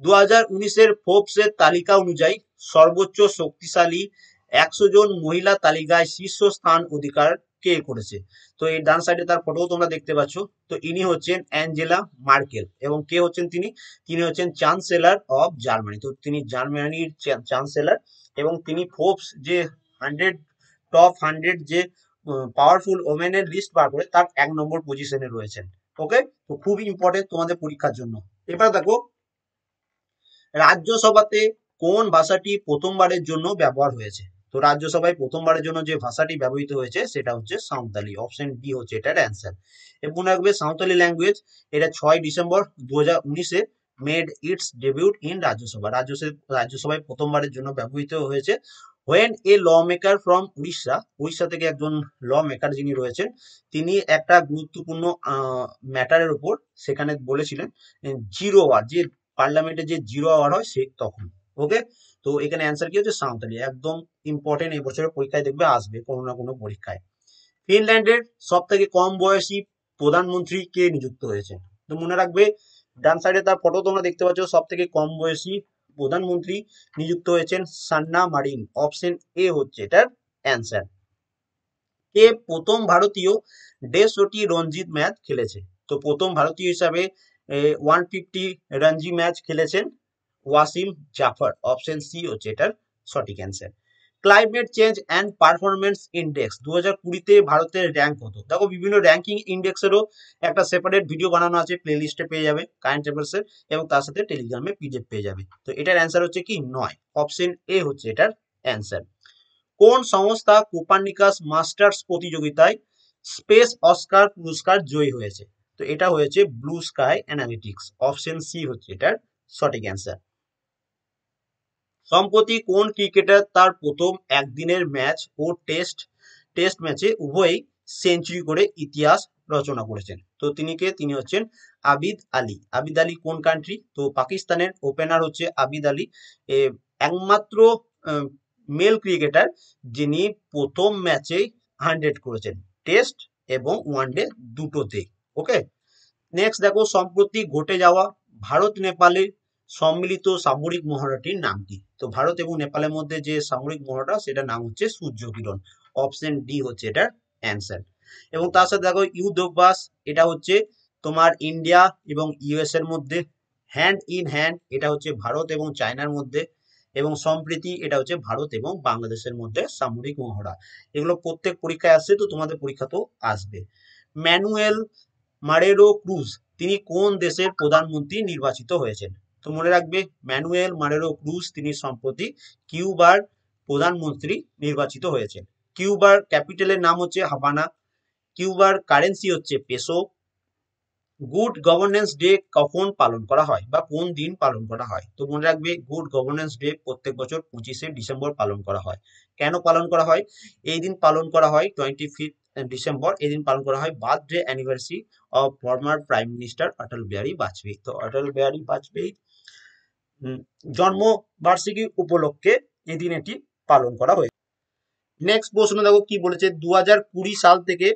A: 2019-এর ফোর্বস এর তালিকা অনুযায়ী সর্বোচ্চ শক্তিশালী 100 জন মহিলা তালিকায় শীর্ষস্থান অধিকার কে করেছে? তো এই ডান সাইডে তার ফটো তোমরা দেখতে পাচ্ছ। তো ইনি হচ্ছেন অ্যাঞ্জেলা মার্কেল, এবং কে হচ্ছেন তিনি? তিনি হচ্ছেন চ্যান্সেলর অফ জার্মানি। তো তিনি জার্মানির চ্যান্সেলর, এবং তিনি ফোর্বস যে 100 টপ 100 যে পাওয়ারফুল ওমেনের লিস্ট বার করে তার 1 নম্বর পজিশনে রয়েছেন। ওকে, তো খুবই ইম্পর্টেন্ট তোমাদের পরীক্ষার জন্য। এবার দেখো রাজ্যসভাতে কোন ভাষাটি প্রথমবারের জন্য ব্যবহার হয়েছে। তো রাজ্যসভায় প্রথমবারের জন্য যে ভাষাটি ব্যবহৃত হয়েছে সেটা হচ্ছে সাঁওতালি, অপশন ডি হচ্ছে এটার অ্যান্সার। এবং মনে রাখবে সাঁওতালি ল্যাঙ্গুয়েজ এটা 6 ডিসেম্বর 2019-এ মেড ইটস ডেবিউট ইন রাজ্যসভায় প্রথমবারের জন্য ব্যবহৃত হয়েছে। When a lawmaker from Orissa থেকে একজন ল মেকার যিনি রয়েছেন তিনি একটা গুরুত্বপূর্ণ ম্যাটারের উপর সেখানে বলেছিলেন জিরো ওয়ার, যে পার্লামেন্টে যে জিরো আওয়ার হয় সে তখন। ওকে, তো এখানে অ্যান্সার কি হচ্ছে সাঁওতালি, একদম ইম্পর্টেন্ট, এই বছরের পরীক্ষায় দেখবে আসবে কোনো না কোনো পরীক্ষায়। ফিনল্যান্ডের সব থেকে কম বয়সী প্রধানমন্ত্রী কে নিযুক্ত হয়েছে। তো মনে রাখবে ডান সাইডে তার ফটো তোমরা দেখতে পাচ্ছ, সব থেকে কম বয়সী প্রধানমন্ত্রী নিযুক্ত হয়েছেন সান্না মারিন, অপশন এ হচ্ছে এটার অ্যান্সার। কে প্রথম ভারতীয় 150 রঞ্জিত ম্যাচ খেলেছে। তো প্রথম ভারতীয় হিসাবে 150 রঞ্জি ম্যাচ খেলেছেন ওয়াসিম জাফর, অপশন সি হচ্ছে এটার সঠিক answer. Climate change and performance index 2020-তে ভারতের র্যাঙ্ক কত। দেখো বিভিন্ন র্যাঙ্কিং ইন্ডেক্সেরও একটা সেপারেট ভিডিও বানানো আছে, প্লে লিস্টে পেয়ে যাবে কারেন্ট অ্যাফেয়ার্সের, এবং তার সাথে টেলিগ্রামে পিডিএফ পেয়ে যাবে। তো এটার অ্যান্সার হচ্ছে কি 9, অপশন এ হচ্ছে এটার অ্যান্সার। কোন সংস্থা কোপার্নিকাস মাস্টার্স প্রতিযোগিতায় স্পেস অস্কার পুরস্কার জয়ী হয়েছে। তো এটা হয়েছে blue sky analytics, option C হচ্ছে এটার সঠিক অ্যান্সার। সম্প্রতি কোন ক্রিকেটার তার প্রথম একদিনের ম্যাচ ও টেস্ট ম্যাচে উভয়ই সেঞ্চুরি করে ইতিহাস রচনা করেছেন। তো তিনি হচ্ছেন আবিদ আলী। আবিদ আলী কোন কান্ট্রি, তো পাকিস্তানের ওপেনার হচ্ছে আবিদ আলী, একমাত্র মেল ক্রিকেটার যিনি প্রথম ম্যাচে 100 করেছেন, টেস্ট এবং ওয়ানডে দুটোতে। ওকে, নেক্সট দেখো সম্প্রতি ঘটে যাওয়া ভারত নেপালের সম্মিলিত সামরিক মহড়াটির নাম কি। তো ভারত এবং নেপালের মধ্যে যে সামরিক মহড়া সেটার নাম হচ্ছে সূর্য কিরণ, অপশন ডি হচ্ছে এটার অ্যান্সার। এবং তার সাথে দেখো ইউথ অভ্যাস, এটা হচ্ছে তোমার ইন্ডিয়া এবং ইউএস এর মধ্যে। হ্যান্ড ইন হ্যান্ড, এটা হচ্ছে ভারত এবং চায়নার মধ্যে। এবং সম্প্রীতি, এটা হচ্ছে ভারত এবং বাংলাদেশের মধ্যে সামরিক মহড়া। এগুলো প্রত্যেক পরীক্ষায় আসছে, তো তোমাদের পরীক্ষাতেও আসবে। ম্যানুয়েল মারেরো ক্রুজ তিনি কোন দেশের প্রধানমন্ত্রী নির্বাচিত হয়েছেন। তো মনে রাখবে ম্যানুয়েল মারেরো ক্রুজ তিনি সম্প্রতি কিউবার প্রধানমন্ত্রী নির্বাচিত হয়েছেন। কিউবার ক্যাপিটালের নাম হচ্ছে হাভানা। কিউবার কারেন্সি হচ্ছে পেসো। গুড গভর্নেন্স ডে কখন পালন করা হয় বা কোন দিন পালন করা হয়। তো মনে রাখবে গুড গভর্নেন্স ডে প্রত্যেক বছর 25শে ডিসেম্বর পালন করা হয়। কেন পালন করা হয়, এই দিন পালন করা হয় 25 ডিসেম্বর, এই দিন পালন করা হয় birthday anniversary of former prime minister Atal Bihari Vajpayee. তো অটল বিহারী বাজপেয়ী জন্ম বার্ষিকী উপলক্ষে এই দিন এটি পালন করা হয়েছে। নেক্সট প্রশ্ন দেখো কি বলেছে, 2020 সাল থেকে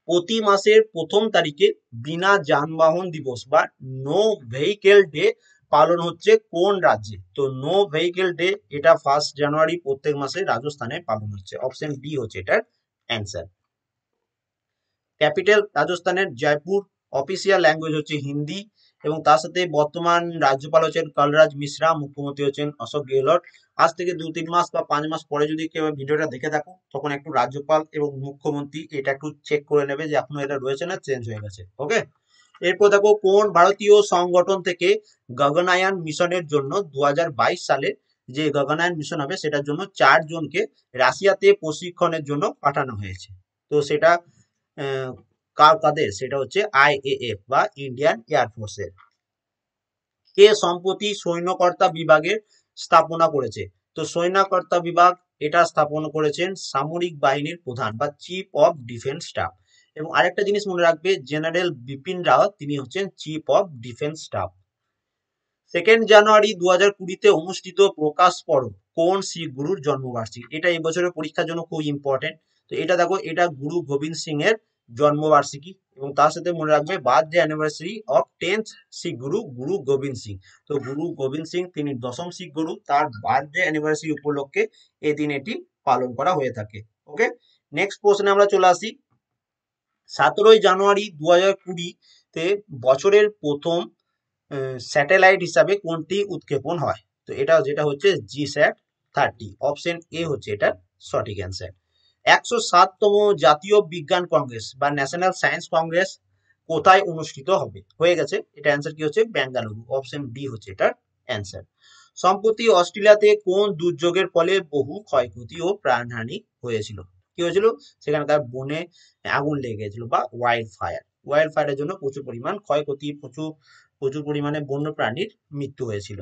A: প্রতি মাসের প্রথম তারিখে বিনা যানবাহন দিবস বা নো ভেহিকেল ডে পালন হচ্ছে কোন রাজ্যে। তো নো ভেহিকেল ডে এটা 1 জানুয়ারি প্রত্যেক মাসে রাজস্থানে পালন হচ্ছে, অপশন ডি হচ্ছে এটার অ্যান্সার। ক্যাপিটাল রাজস্থানের জয়পুর, অফিসিয়াল ল্যাঙ্গুয়েজ হচ্ছে হিন্দি, এবং তার সাথে বর্তমান রাজ্যপাল হচ্ছেন কলরাজ মিশ্রা, মুখ্যমন্ত্রী হচ্ছেন অশোক গেহলট। আজ থেকে 2-3 মাস বা 5 মাস পরে যদি কেউ ভিডিওটা দেখে থাকো তখন একটু রাজ্যপাল এবং মুখ্যমন্ত্রী এটা একটু চেক করে নেবে যে এখনো এটা রয়েছে না চেঞ্জ হয়ে গেছে। ওকে, এরপর দেখো কোন ভারতীয় সংগঠন থেকে গগনায়ান মিশনের জন্য 2022 সালে যে গগনায়ান মিশন হবে সেটার জন্য 4 জনকে রাশিয়াতে প্রশিক্ষণের জন্য পাঠানো হয়েছে। তো সেটা কাদের, সেটা হচ্ছে আইএএফ বা ইন্ডিয়ান এয়ারফোর্সের। কে সম্প্রতি সৈন্যকর্তা বিভাগের স্থাপনা করেছে। তো সৈন্যকর্তা বিভাগ এটা স্থাপন করেছেন সামরিক বাহিনীর প্রধান বা চিফ অফ ডিফেন্স স্টাফ। এবং আরেকটা জিনিস মনে রাখবে, জেনারেল বিপিন রাওয়াত তিনি হচ্ছেন চিফ অফ ডিফেন্স স্টাফ। 2 জানুয়ারি 2020-তে অনুষ্ঠিত প্রকাশ পর্ব কোন শিখ গুরুর জন্মবার্ষিকী। এটা এই বছরের পরীক্ষার জন্য খুব ইম্পর্টেন্ট। তো এটা দেখো এটা গুরু গোবিন্দ সিং এর জন্মবার্ষিকী, এবং তার সাথে মনে রাখবে বার্থডে অ্যানিভার্সারি অফ 10th শিখ গুরু গুরু গোবিন্দ সিং। তো গুরু গোবিন্দ সিং তিনি 10ম শিখ গুরু, তার বার্থডে অ্যানিভার্সারি উপলক্ষে এই দিন এটি পালন করা হয়ে থাকে। ওকে, নেক্সট প্রশ্নে আমরা চলে আসি। 17 জানুয়ারি 2020-তে বছরের প্রথম স্যাটেলাইট হিসাবে কোনটি উৎক্ষেপণ হয়। তো এটা যেটা হচ্ছে GSAT-30, অপশন এ হচ্ছে এটা সঠিক অ্যান্সার। 107তম জাতীয় বিজ্ঞান কংগ্রেস বা ন্যাশনাল সায়েন্স কংগ্রেস কোথায় অনুষ্ঠিত হবে? হয়ে গেছে। এটা অ্যান্সার কি হচ্ছে? বেঙ্গালুরু। অপশন ডি হচ্ছে এটার অ্যান্সার। সম্প্রতি অস্ট্রেলিয়াতে কোন দুর্যোগের ফলে বহু ক্ষয়ক্ষতি ও প্রাণহানি হয়েছিল? কি হয়েছিল? সেখানকার বনে আগুন লেগে গেছিল বা ওয়াইল্ড ফায়ার। ওয়াইল্ড ফায়ারের জন্য প্রচুর পরিমাণ ক্ষয়ক্ষতি, প্রচুর প্রচুর পরিমাণে বন্য প্রাণীর মৃত্যু হয়েছিল।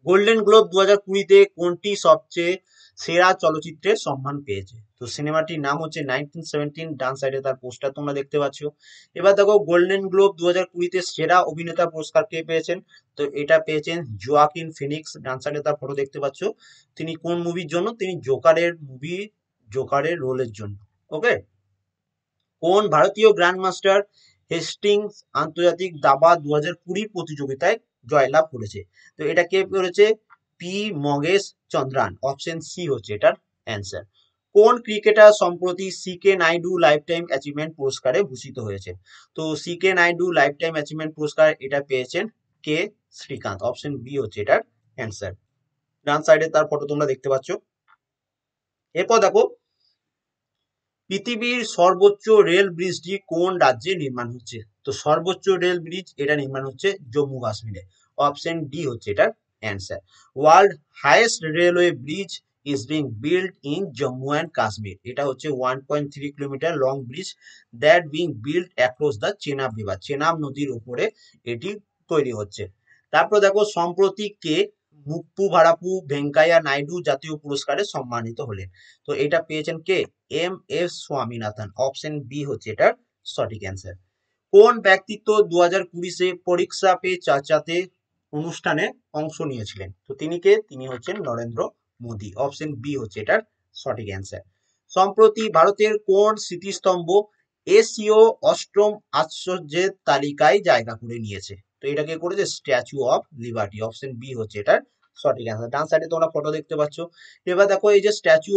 A: গোল্ডেন গ্লোব 2020-তে কোনটি সবচেয়ে সেরা চলচ্চিত্রের সম্মান পেয়েছে? তো সিনেমাটির নাম হচ্ছে 1917। ডান সাইডে তার পোস্টার তোমরা দেখতে পাচ্ছ। এবার দেখো গোল্ডেন গ্লোব 2020-তে সেরা অভিনেতা পুরস্কার কে পেয়েছেন? তো এটা পেয়েছেন জোয়াকিন ফিনিক্স। ডান সাইডে তার ফটো দেখতে পাচ্ছ। তিনি কোন মুভির জন্য? তিনি জোকারের রোলের জন্য। ওকে। কোন ভারতীয় গ্র্যান্ডমাস্টার হেস্টিংস আন্তর্জাতিক দাবা 2020 প্রতিযোগিতায় জয়লাভ করেছে? তো এটা কে করেছে? পি মগেশ চন্দ্রান। অপশন সি হচ্ছে এটার অ্যান্সার। কোন ক্রিকেটার সম্প্রতি সিকে নাইডু লাইফ টাইম অ্যাচিভমেন্ট পুরস্কারে ভূষিত হয়েছে? তো সিকে নাইডু লাইফ টাইম অ্যাচিভমেন্ট পুরস্কার এটা পেয়েছেন কে শ্রীকান্ত। অপশন বি হচ্ছে এটার অ্যান্সার। ডান সাইডে তার ফটো তোমরা দেখতে পাচ্ছ। এরপর দেখো পৃথিবীর সর্বোচ্চ রেল ব্রিজটি কোন রাজ্যে নির্মাণ হচ্ছে? তো সর্বোচ্চ রেল ব্রিজ এটা নির্মাণ হচ্ছে জম্মু কাশ্মীরে। অপশন ডি হচ্ছে এটার answer. World highest railway bridge is being build in Jammu and Kashmir. এটা হচ্ছে 1.3 kilometre long bridge that being build across the Chenab river. Chenab নদীর উপরে এটি তৈরি হচ্ছে। তারপর দেখো সম্প্রতি কে মুপ্পু ভারাপু ভেঙ্কাইয়া নাইডু জাতীয় পুরস্কারে সম্মানিত হলেন? তো এটা পেয়েছেন কে? M S Swaminathan. Option B হচ্ছে এটার সঠিক অ্যান্সার। কোন ব্যক্তিত্ব 2020 পরীক্ষা পে চর্চাতে অনুষ্ঠানে অংশ নিয়েছিলেন? তো তিনি কে? তিনি হচ্ছেন নরেন্দ্র মোদী। অপশন বি হচ্ছে এটার সঠিক অ্যান্সার। সম্প্রতি ভারতের কোন স্মৃতিস্তম্ভ এশীয় অষ্টম আশ্চর্যের তালিকায় জায়গা করে নিয়েছে? তো এটাকে করেছে statue of liberty. Option B হচ্ছে এটার সঠিক অ্যান্সার। ডান সাইডে তোমরা ফটো দেখতে পাচ্ছ। এবার দেখো এই যে স্ট্যাচু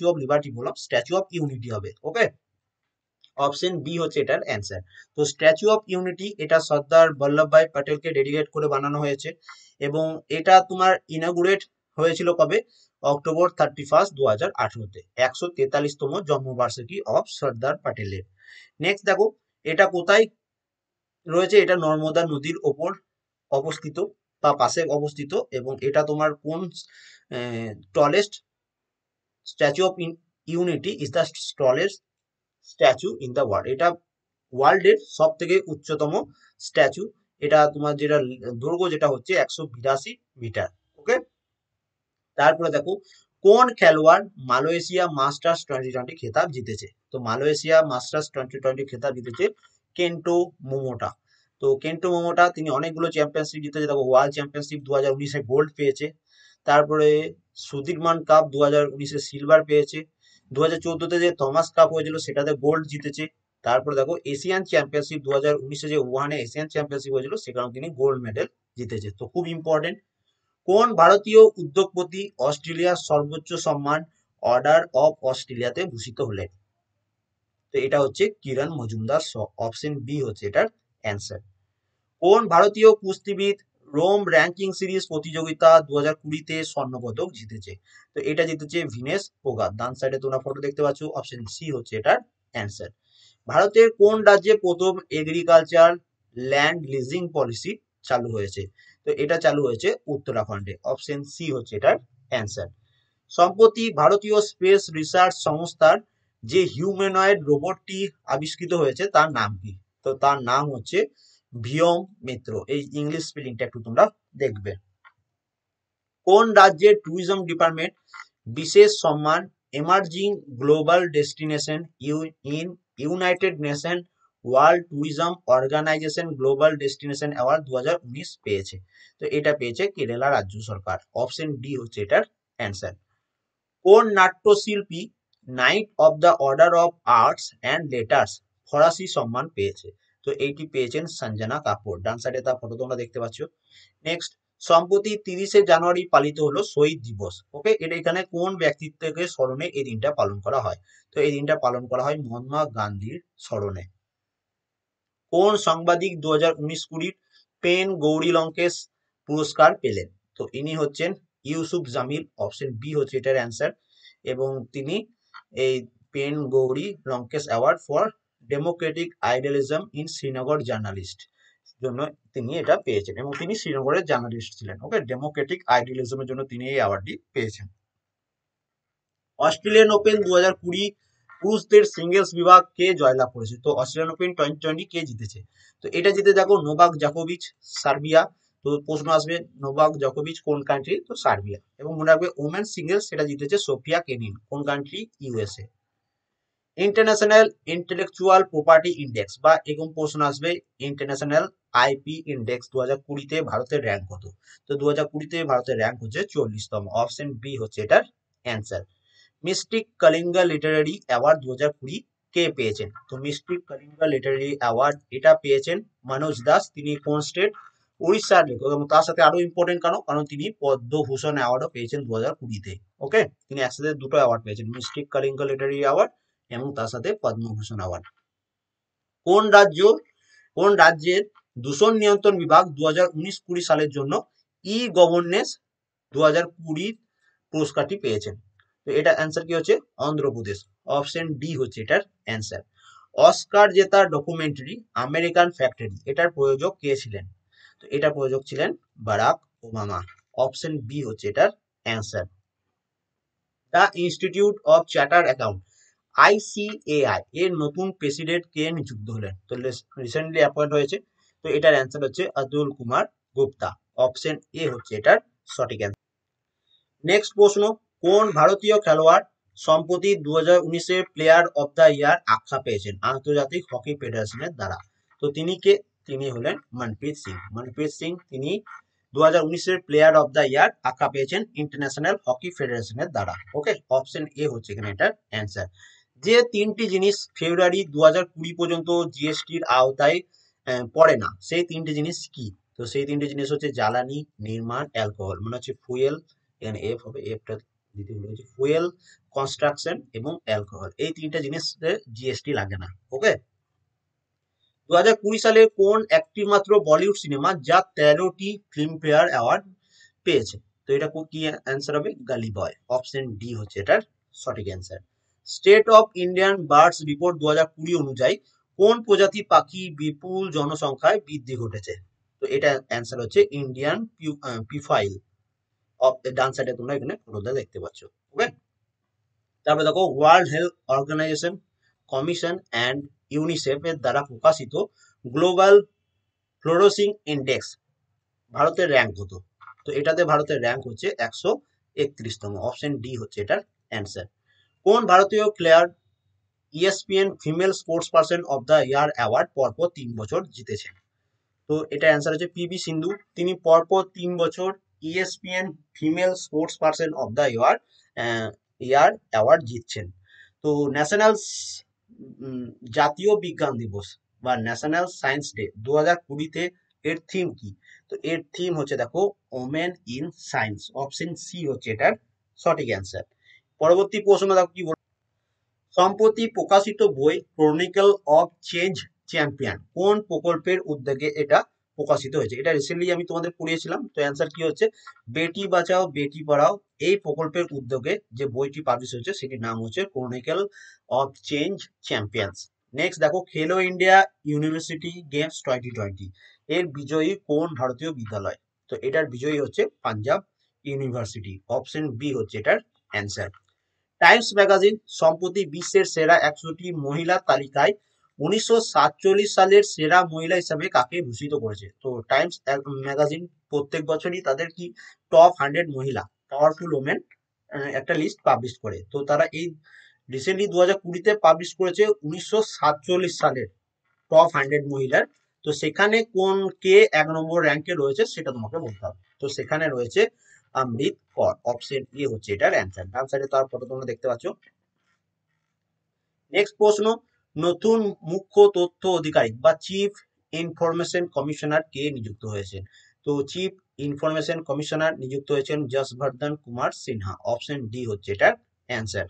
A: অফ লিবার্টি বললাম, স্ট্যাচু অফ ইউনিটি হবে। ওকে। অপশন বি হচ্ছে এটার অ্যান্সার। তো স্ট্যাচু অফ ইউনিটি এটা সর্দার বল্লভভাই প্যাটেলকে ডেডিকেট করে বানানো হয়েছে এবং এটা তোমার ইনাগুরেট হয়েছিল কবে? অক্টোবর 31, 2018-তে 143তম জন্মবার্ষিকী অফ সর্দার প্যাটেলের। নেক্সট দেখো এটা কোথায় রয়েছে? এটা নর্মদা নদীর ওপর অবস্থিত বা পাশে অবস্থিত এবং এটা তোমার কোন tallest statue of unity is the tallest statue in the world. এটা ওয়ার্ল্ডের সব থেকে উচ্চতম স্ট্যাচু। এটা তোমার যেটা দৈর্ঘ্য যেটা হচ্ছে 182 মিটার। ওকে। তারপরে দেখো কোন খেলোয়াড় মালয়েশিয়া মাস্টার্স 2020 খেতাব জিতেছে? তো মালয়েশিয়া মাস্টার্স 2020 খেতাব জিতেছে কেন্টো মোমোটা। তো কেন্টো মোমোটা তিনি অনেকগুলো চ্যাম্পিয়নশিপ জিতেছে। দেখো ওয়ার্ল্ড চ্যাম্পিয়নশিপ 2019-এ গোল্ড পেয়েছে। তারপরে সুদিরমান কাপ 2019-এ সিলভার পেয়েছে। 2014-তে যে থমাস কাপ হয়েছিল সেটাতে গোল্ড জিতেছে। তারপরে দেখো এশিয়ান চ্যাম্পিয়নশিপ 2019-এ যে ওয়ানে এশিয়ান চ্যাম্পিয়নশিপ হয়েছিল সেখানেও তিনি গোল্ড মেডেল জিতেছে। তো খুব ইম্পর্টেন্ট। কোন ভারতীয় উদ্যোগপতি অস্ট্রেলিয়ার সর্বোচ্চ সম্মান অর্ডার অফ অস্ট্রেলিয়াতে ভূষিত হলেন? তো এটা হচ্ছে কিরণ মজুমদার শ। অপশন বি হচ্ছে এটার অ্যান্সার। কোন ভারতীয় কুস্তিবিদ রোম র্যাঙ্কিং সিরিজ প্রতিযোগিতা 2020-তে স্বর্ণপদক জিতেছে? তো এটা জিতেছে ভিনেশ ফোগাট। ডান সাইডে তোমরা ফটো দেখতে পাচ্ছ। অপশন সি হচ্ছে এটার অ্যান্সার। ভারতের কোন রাজ্যে প্রথম এগ্রিকালচার ল্যান্ড লিজিং পলিসি চালু হয়েছে? তো এটা চালু হয়েছে উত্তরাখণ্ডে। অপশন সি হচ্ছে এটার অ্যান্সার। সম্প্রতি ভারতীয় স্পেস রিসার্চ সংস্থার যে হিউম্যানয়েড রোবটটি আবিষ্কৃত হয়েছে তার নাম কি? তো তার নাম হচ্ছে ভিয়ম মিত্র। এই ইংলিশ স্পেলিংটা একটু তোমরা দেখবে। কোন রাজ্যের ট্যুরিজম ডিপার্টমেন্ট বিশেষ সম্মান emerging global destination in United Nation world tourism organisation global destination award 2019 পেয়েছে? তো এটা পেয়েছে কেরালা রাজ্য সরকার। অপশন ডি হচ্ছে এটার অ্যান্সার। কোন নাট্যশিল্পী knight of the order of arts and letters ফরাসি সম্মান পেয়েছে? তো এইটি পেয়েছেন সঞ্জনা কাপুর। ডান সাইডে তার ফটো তোমরা দেখতে পাচ্ছ। নেক্সট সম্প্রতি 30শে জানুয়ারি পালিত হলো শহীদ দিবস। ওকে। এটা এখানে কোন ব্যক্তিত্বকে স্মরণে এই দিনটা পালন করা হয়? তো এই দিনটা পালন করা হয় মহাত্মা গান্ধীর স্মরণে। কোন সাংবাদিক 2019-20 পেন গৌরী লঙ্কেশ পুরস্কার পেলেন? তো ইনি হচ্ছেন ইউসুফ জামিল। অপশন বি হচ্ছে এটার অ্যান্সার এবং তিনি এই PEN Gauri Lankesh award for democratic idealism in Srinagar journalist জন্য তিনি এটা পেয়েছেন, এবং তিনি শ্রীনগরের জার্নালিস্ট ছিলেন। ওকে, ডেমোক্রেটিক আইডিয়ালিজমের জন্য তিনি এই অ্যাওয়ার্ডটি পেয়েছেন। অস্ট্রেলিয়ান ওপেন 2020 পুরুষদের সিঙ্গেলস বিভাগ কে জয়লাভ করেছে? তো অস্ট্রেলিয়ান ওপেন 2020 কে জিতেছে? তো এটা জিতে দেখো নোভাক জোকোভিচ, সার্বিয়া। তো প্রশ্ন আসবে নোভাক জোকোভিচ কোন কান্ট্রি? তো সার্বিয়া। এবং মনে রাখবে ওমেন সিঙ্গেলস সেটা জিতেছে সোফিয়া কেনিন, কোন country? USA. International intellectual property index বা এরকম প্রশ্ন আসবে ইন্টারন্যাশনাল আইপি ইন্ডেক্স 2020-তে ভারতের র্যাঙ্ক কত? তো 2020-তে ভারতের র্যাঙ্ক হচ্ছে 40তম। অপশন বি হচ্ছে এটার answer. Mystic Kalinga Literary award 2020 কে পেয়েছেন? তো মিস্টিক কলিঙ্গা লিটারারি অ্যাওয়ার্ড এটা পেয়েছেন মনোজ দাস। তিনি কোন স্টেট? উড়িষ্যার লেখক, এবং তার সাথে আরো ইম্পর্টেন্ট কারণ তিনি পদ্মভূষণ অ্যাওয়ার্ডও পেয়েছেন 2020-তে। ওকে, তিনি একসাথে দুটো অ্যাওয়ার্ড পেয়েছেন, মিস্টিক কলিঙ্গা লিটারারি অ্যাওয়ার্ড এবং তার সাথে পদ্মভূষণ অ্যাওয়ার্ড। কোন রাজ্য কোন রাজ্যের দূষণ নিয়ন্ত্রণ বিভাগ 2019-20 সালের জন্য ই গভর্নেন্স 2020 পুরস্কারটি পেয়েছেন? তো এটা অ্যান্সার কি হচ্ছে? অন্ধ্রপ্রদেশ। অপশন ডি হচ্ছে এটার অ্যান্সার। অস্কার জেতা ডকুমেন্টারি আমেরিকান ফ্যাক্টরি এটার প্রযোজক কে ছিলেন? তো এটা প্রযোজক ছিলেন বারাক ওবামা। অপশন বি হচ্ছে এটার answer. The institute of chartered account আইসিএআই এর নতুন প্রেসিডেন্ট কে নিযুক্ত হলেন? তো রিসেন্টলি অ্যাপয়েন্ট হয়েছে। তো এটার অ্যান্সার হচ্ছে অতুল কুমার গুপ্তা। অপশন এ হচ্ছে এটার সঠিক অ্যান্সার। নেক্সট প্রশ্ন, কোন ভারতীয় খেলোয়াড় সম্প্রতি 2019-এর প্লেয়ার অফ দ্য ইয়ার আখ্যা পেয়েছেন আন্তর্জাতিক হকি ফেডারেশনের দ্বারা? তো তিনি কে? তিনি হলেন মনপ্রীত সিং। মনপ্রীত সিং তিনি 2019-এর প্লেয়ার অফ দ্য ইয়ার আখ্যা পেয়েছেন ইন্টারন্যাশনাল হকি ফেডারেশনের দ্বারা। ওকে, অপশন এ হচ্ছে এখানে এটার অ্যান্সার। যে তিনটি জিনিস ফেব্রুয়ারি 2020 পর্যন্ত জিএসটির আওতায় পড়ে না, সেই তিনটি জিনিস কি? তো সেই তিনটি জিনিস হচ্ছে জ্বালানি, নির্মাণ, অ্যালকোহল। মানে হচ্ছে ফুয়েল, এখানে এফ হবে, এফটা দিতে ভুলে গেছি, ফুয়েল, কনস্ট্রাকশন এবং অ্যালকোহল। এই তিনটা জিনিসে জিএসটি লাগে না। ওকে, 2020 সালে কোন একটি মাত্র বলিউড সিনেমা যা 13টি ফিল্মফেয়ার অ্যাওয়ার্ড পেয়েছে? তো এটা কি অ্যান্সার হবে? গালি বয়। অপশন ডি হচ্ছে এটার সঠিক answer. State of Indian birds report 2020 অনুযায়ী কোন প্রজাতি পাখি বিপুল জনসংখ্যায় বৃদ্ধি ঘটেছে? তো এটা অ্যান্সার হচ্ছে ইন্ডিয়ান পিফাইল। ডান সাইডে তোমরা এখানে ফটোটা দেখতে পাচ্ছ। ওকে, তারপরে দেখো world health organisation, commission and UNICEF এর দ্বারা প্রকাশিত গ্লোবাল ফ্লোরোসিং ইন্ডেক্স ভারতের র্যাঙ্ক কত? তো এটাতে ভারতের র্যাঙ্ক হচ্ছে 131তম। অপশন ডি হচ্ছে এটার অ্যান্সার। কোন ভারতীয় player ESPN female sports person of the year award পরপর 3 বছর জিতেছেন? তো এটা অ্যান্সার হচ্ছে পিভি সিন্ধু। তিনি পরপর 3 বছর ESPN female sports person of the year award জিতছেন। তো ন্যাশনাল জাতীয় বিজ্ঞান দিবস বা ন্যাশনাল সায়েন্স ডে 2020-তে এর থিম কি? তো এর থিম হচ্ছে দেখো women in science. Option C হচ্ছে এটার সঠিক অ্যান্সার। পরবর্তী প্রশ্ন দেখো কি বল, সম্প্রতি প্রকাশিত বই ক্রনিকল অফ চেঞ্জ চ্যাম্পিয়ন কোন প্রকল্পের উদ্যোগে এটা প্রকাশিত হয়েছে? এটা রিসেন্টলি আমি তোমাদের পড়িয়েছিলাম। তো অ্যান্সার কি হচ্ছে? বেটি বাঁচাও বেটি পড়াও এই প্রকল্পের উদ্যোগে যে বইটি পাবলিশ হয়েছে সেটির নাম হচ্ছে chronicle of change champions. Next দেখো খেলো ইন্ডিয়া ইউনিভার্সিটি গেমস 2020 এর বিজয়ী কোন ভারতীয় বিদ্যালয়? তো এটার বিজয়ী হচ্ছে পাঞ্জাব ইউনিভার্সিটি। অপশন বি হচ্ছে এটার অ্যান্সার। টাইমস ম্যাগাজিন সম্প্রতি বিশ্বের সেরা 100টি মহিলার তালিকায় 1947 সালের সেরা মহিলা হিসাবে কাকে ভূষিত করেছে? তো টাইমস ম্যাগাজিন প্রত্যেক বছরই তাদের কি টপ 100 মহিলা পাওয়ারফুল ওমেন একটা লিস্ট পাবলিশ করে। তো তারা এই রিসেন্টলি 2020-তে পাবলিশ করেছে 1947 সালের টপ 100 মহিলার। তো সেখানে কোন কে 1 নম্বর র্যাঙ্কে রয়েছে সেটা তোমাকে বলতে হবে। তো সেখানে রয়েছে অমৃত কর। অপশন এ হচ্ছে এটার অ্যান্সার। ডান সাইডে তার ফটো তোমরা দেখতে পাচ্ছ। নেক্সট প্রশ্ন, নতুন মুখ্য তথ্য অধিকারিক বা চিফ ইনফরমেশন কমিশনার কে নিযুক্ত হয়েছেন? তো চিফ ইনফরমেশন কমিশনার নিযুক্ত হয়েছেন যশবর্ধন কুমার সিনহা। অপশন ডি হচ্ছে এটার অ্যান্সার।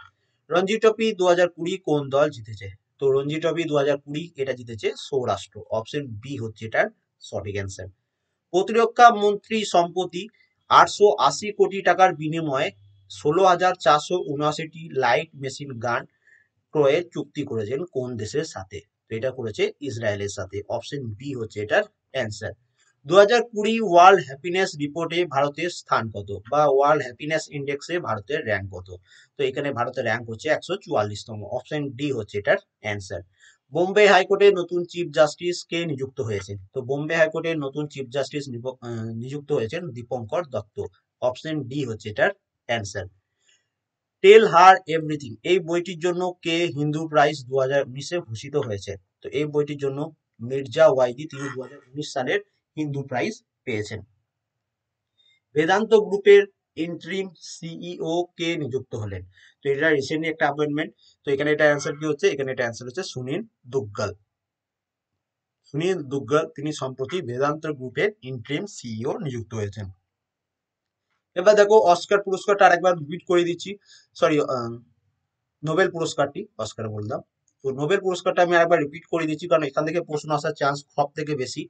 A: রঞ্জি ট্রফি 2020 কোন দল জিতেছে? তো রঞ্জি ট্রফি 2020 এটা জিতেছে সৌরাষ্ট্র। অপশন বি হচ্ছে এটার সঠিক অ্যান্সার। প্রতিরক্ষা মন্ত্রী সম্প্রতি 880 কোটি টাকার বিনিময়ে 16,479টি লাইট মেশিন গান ক্রয়ের চুক্তি করেছেন কোন দেশের সাথে? তো এটা করেছে ইসরায়েলের সাথে। অপশন বি হচ্ছে এটার অ্যান্সার। 2020 ওয়ার্ল্ড হ্যাপিনেস রিপোর্টে ভারতের স্থান কত, বা ওয়ার্ল্ড হ্যাপিনেস ইন্ডেক্সে ভারতের র্যাঙ্ক কত? তো এখানে ভারতের র্যাঙ্ক হচ্ছে 144তম। অপশন ডি হচ্ছে এটার অ্যান্সার। বোম্বে হাইকোর্টের নতুন চিফ জাস্টিস কে নিযুক্ত হয়েছেন? তো বোম্বে হাইকোর্টের নতুন চিফ জাস্টিস নিযুক্ত হয়েছেন দীপঙ্কর দত্ত। অপশন ডি হচ্ছে এটার অ্যান্সার। টেল হার এভরিথিং এই বইটির জন্য কে হিন্দু প্রাইজ 2019-এ ভূষিত হয়েছে? তো এই বইটির জন্য মির্জা ওয়াইদি, তিনি 2019 সালের হিন্দু প্রাইজ পেয়েছেন। বেদান্ত গ্রুপের ইন্টারিম সিইও কে নিযুক্ত হলেন? তো এটা রিসেন্টলি একটা অ্যাপয়েন্টমেন্ট। তো এখানে এটা অ্যান্সার কি হচ্ছে? এখানে এটা অ্যান্সার হচ্ছে সুনীল দুগ্গল। সুনীল দুগ্গল তিনি সম্প্রতি বেদান্ত গ্রুপের ইন্টারিম সিইও নিযুক্ত হয়েছেন। এবার দেখো অস্কার পুরস্কারটা আরেকবার রিপিট করে দিচ্ছি। সরি, নোবেল পুরস্কারটি, অস্কার বললাম। তো নোবেল পুরস্কারটা আমি আরেকবার রিপিট করে দিচ্ছি, কারণ এখান থেকে প্রশ্ন আসার চান্স সব থেকে বেশি।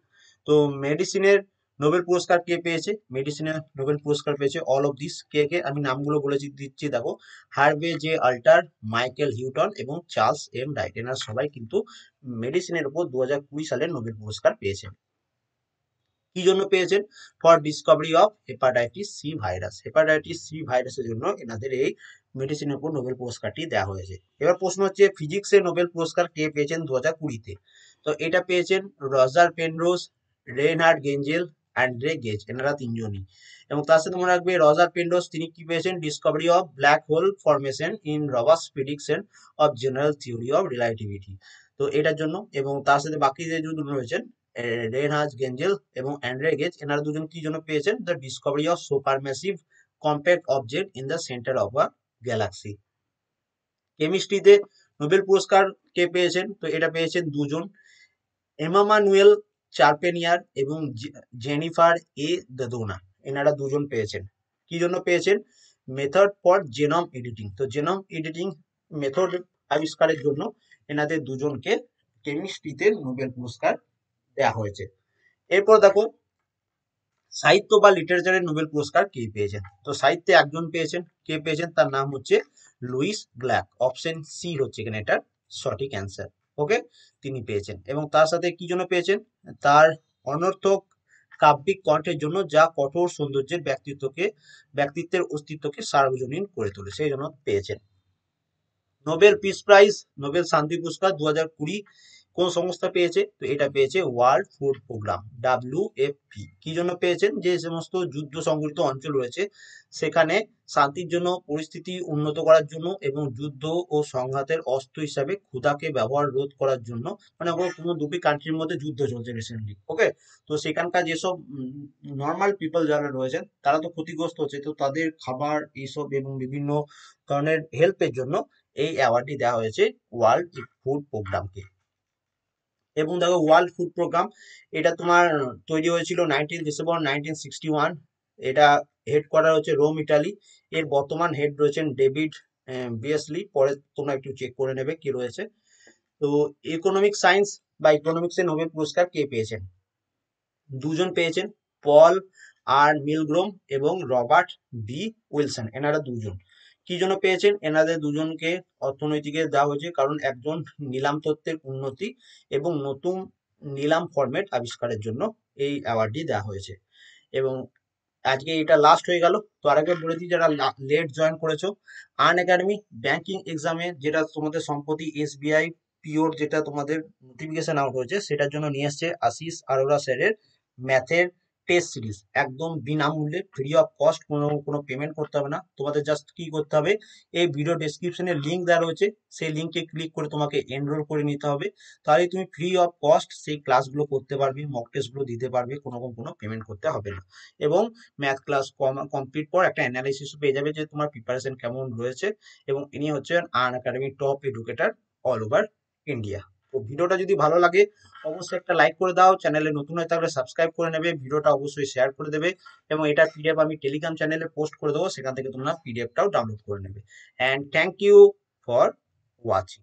A: তো মেডিসিনের নোবেল পুরস্কার কে পেয়েছে? মেডিসিনের নোবেল পুরস্কার পেয়েছে অল অফ দিস কে কে, আমি নামগুলো বলে দিচ্ছি। দেখো, Harvey J Alter, Michael Houghton এবং চার্লস এম রাইট, এনারা সবাই কিন্তু মেডিসিনের উপর 2020 সালের নোবেল পুরস্কার পেয়েছেন। কি জন্য পেয়েছেন? For discovery of hepatitis C virus. Hepatitis C ভাইরাসের জন্য এনাদের এই মেডিসিনের উপর নোবেল পুরস্কারটি দেওয়া হয়েছে। এবার প্রশ্ন হচ্ছে ফিজিক্সের নোবেল পুরস্কার কে পেয়েছেন 2020-তে? তো এটা পেয়েছেন রজার পেনরোজ, রেনহার্ড গেঞ্জেল, অ্যান্ড্রে গেজ, এনারা তিনজনই। এবং তার সাথে মনে রাখবে রজার পেনরোজ তিনি কি পেয়েছেন? Discovery of black hole formation in Roberts prediction of general theory of relativity. তো এটার জন্য। এবং তার সাথে বাকি যে দুজন রয়েছেন রেনহার্ড গেঞ্জেল এবং অ্যান্ড্রে গেজ, এনারা দুজন কি জন্য পেয়েছেন? The discovery of supermassive compact object in the centre of a galaxy. কেমিস্ট্রিতে নোবেল পুরস্কার কে পেয়েছেন? তো এটা পেয়েছেন দুজন, এমানুয়েল চার্পেনিয়ার এবং জেনিফার এ দোদনা, এনারা দুজন পেয়েছেন। কি জন্য পেয়েছেন? Method for genome editing. তো জেনম এডিটিং মেথড আবিষ্কারের জন্য এনাদের দুজনকে কেমিস্ট্রিতে নোবেল পুরস্কার দেওয়া হয়েছে। এরপর দেখো সাহিত্য বা লিটারেচারের নোবেল পুরস্কার কে পেয়েছেন? তো সাহিত্যে একজন পেয়েছেন। কে পেয়েছেন? তার নাম হচ্ছে লুইস গ্ল্যাক। অপশন সি হচ্ছে এখানে এটার সঠিক অ্যান্সার। ওকে, তিনি পেয়েছেন। এবং তার সাথে কি জন্য পেয়েছেন? তার অনর্থক কাব্যিক কণ্ঠের জন্য, যা কঠোর সৌন্দর্যের ব্যক্তিত্বের অস্তিত্বকে সার্বজনীন করে তোলে, সেই জন্য পেয়েছেন। নোবেল পিস প্রাইজ, নোবেল শান্তি পুরস্কার 2020 কোন সংস্থা পেয়েছে? তো এটা পেয়েছে ওয়ার্ল্ড ফুড প্রোগ্রাম, WFP। কি জন্য পেয়েছেন? যে সমস্ত যুদ্ধ সংঘটিত অঞ্চল রয়েছে সেখানে শান্তির জন্য, পরিস্থিতি উন্নত করার জন্য এবং যুদ্ধ ও সংঘাতের অস্ত্র হিসাবে ক্ষুধাকে ব্যবহার রোধ করার জন্য, মানে কোনো দুটি কান্ট্রির মধ্যে যুদ্ধ চলছে রিসেন্টলি। ওকে, তো সেখানকার যেসব নর্মাল পিপল যারা রয়েছেন তারা তো ক্ষতিগ্রস্ত হচ্ছে, তো তাদের খাবার এইসব এবং বিভিন্ন ধরনের হেল্পের জন্য এই অ্যাওয়ার্ডটি দেওয়া হয়েছে ওয়ার্ল্ড ফুড প্রোগ্রামকে। এবং দেখো ওয়ার্ল্ড ফুড প্রোগ্রাম এটা তোমার তৈরি হয়েছিল 19 ডিসেম্বর 1961। এটা হেডকোয়ার্টার হচ্ছে রোম, ইটালি। এর বর্তমান হেড রয়েছেন ডেভিড বিয়েসলি। পরে তোমরা একটু চেক করে নেবে কি রয়েছে। তো ইকোনমিক সায়েন্স বা ইকোনমিক্সে নোবেল পুরস্কার কে পেয়েছেন? দুজন পেয়েছেন, পল আর মিলগ্রোম এবং রবার্ট বি উইলসন, এনারা দুজন। কি জন্য পেয়েছেন? এনাদের দুজনকে অর্থনৈতিকে দেওয়া হয়েছে কারণ একজন নিলাম তত্ত্বের উন্নতি এবং নতুন নিলাম ফরম্যাট আবিষ্কারের জন্য এই অ্যাওয়ার্ডটি দেওয়া হয়েছে। এবং আজকে এটা লাস্ট হয়ে গেল। তো আরেকবার বলে দিই, যারা লেট জয়েন করেছো আন একাডেমি ব্যাংকিং এক্সামে, যেটা তোমাদের সম্প্রতি SBI পিওর যেটা তোমাদের নোটিফিকেশন আউট হয়েছে, সেটার জন্য নিয়ে এসছে আশিস আরোরা স্যারের ম্যাথের টেস্ট সিরিজ, একদম বিনামূল্যে, ফ্রি অফ কস্ট, কোনো পেমেন্ট করতে হবে না তোমাদের। জাস্ট কি করতে হবে, এই ভিডিও ডেসক্রিপশনে লিঙ্ক দেওয়া রয়েছে, সেই লিঙ্কে ক্লিক করে তোমাকে এনরোল করে নিতে হবে। তাহলে তুমি ফ্রি অফ কস্ট সেই ক্লাসগুলো করতে পারবে, মক টেস্টগুলো দিতে পারবে, কোনো পেমেন্ট করতে হবে না। এবং ম্যাথ ক্লাস কমপ্লিট পর একটা অ্যানালাইসিস পেয়ে যাবে যে তোমার প্রিপারেশন কেমন রয়েছে। এবং ইনি হচ্ছেন Unacademy top educator all over India. তো ভিডিওটা যদি ভালো লাগে অবশ্যই একটা লাইক করে দাও, চ্যানেলে নতুন হয়ে থাকলে সাবস্ক্রাইব করে নেবে, ভিডিওটা অবশ্যই শেয়ার করে দেবে। এবং এটা পিডিএফ আমি টেলিগ্রাম চ্যানেলে পোস্ট করে দেবো, সেখান থেকে তোমরা পিডিএফটাও ডাউনলোড করে নেবে। And thank you for watching.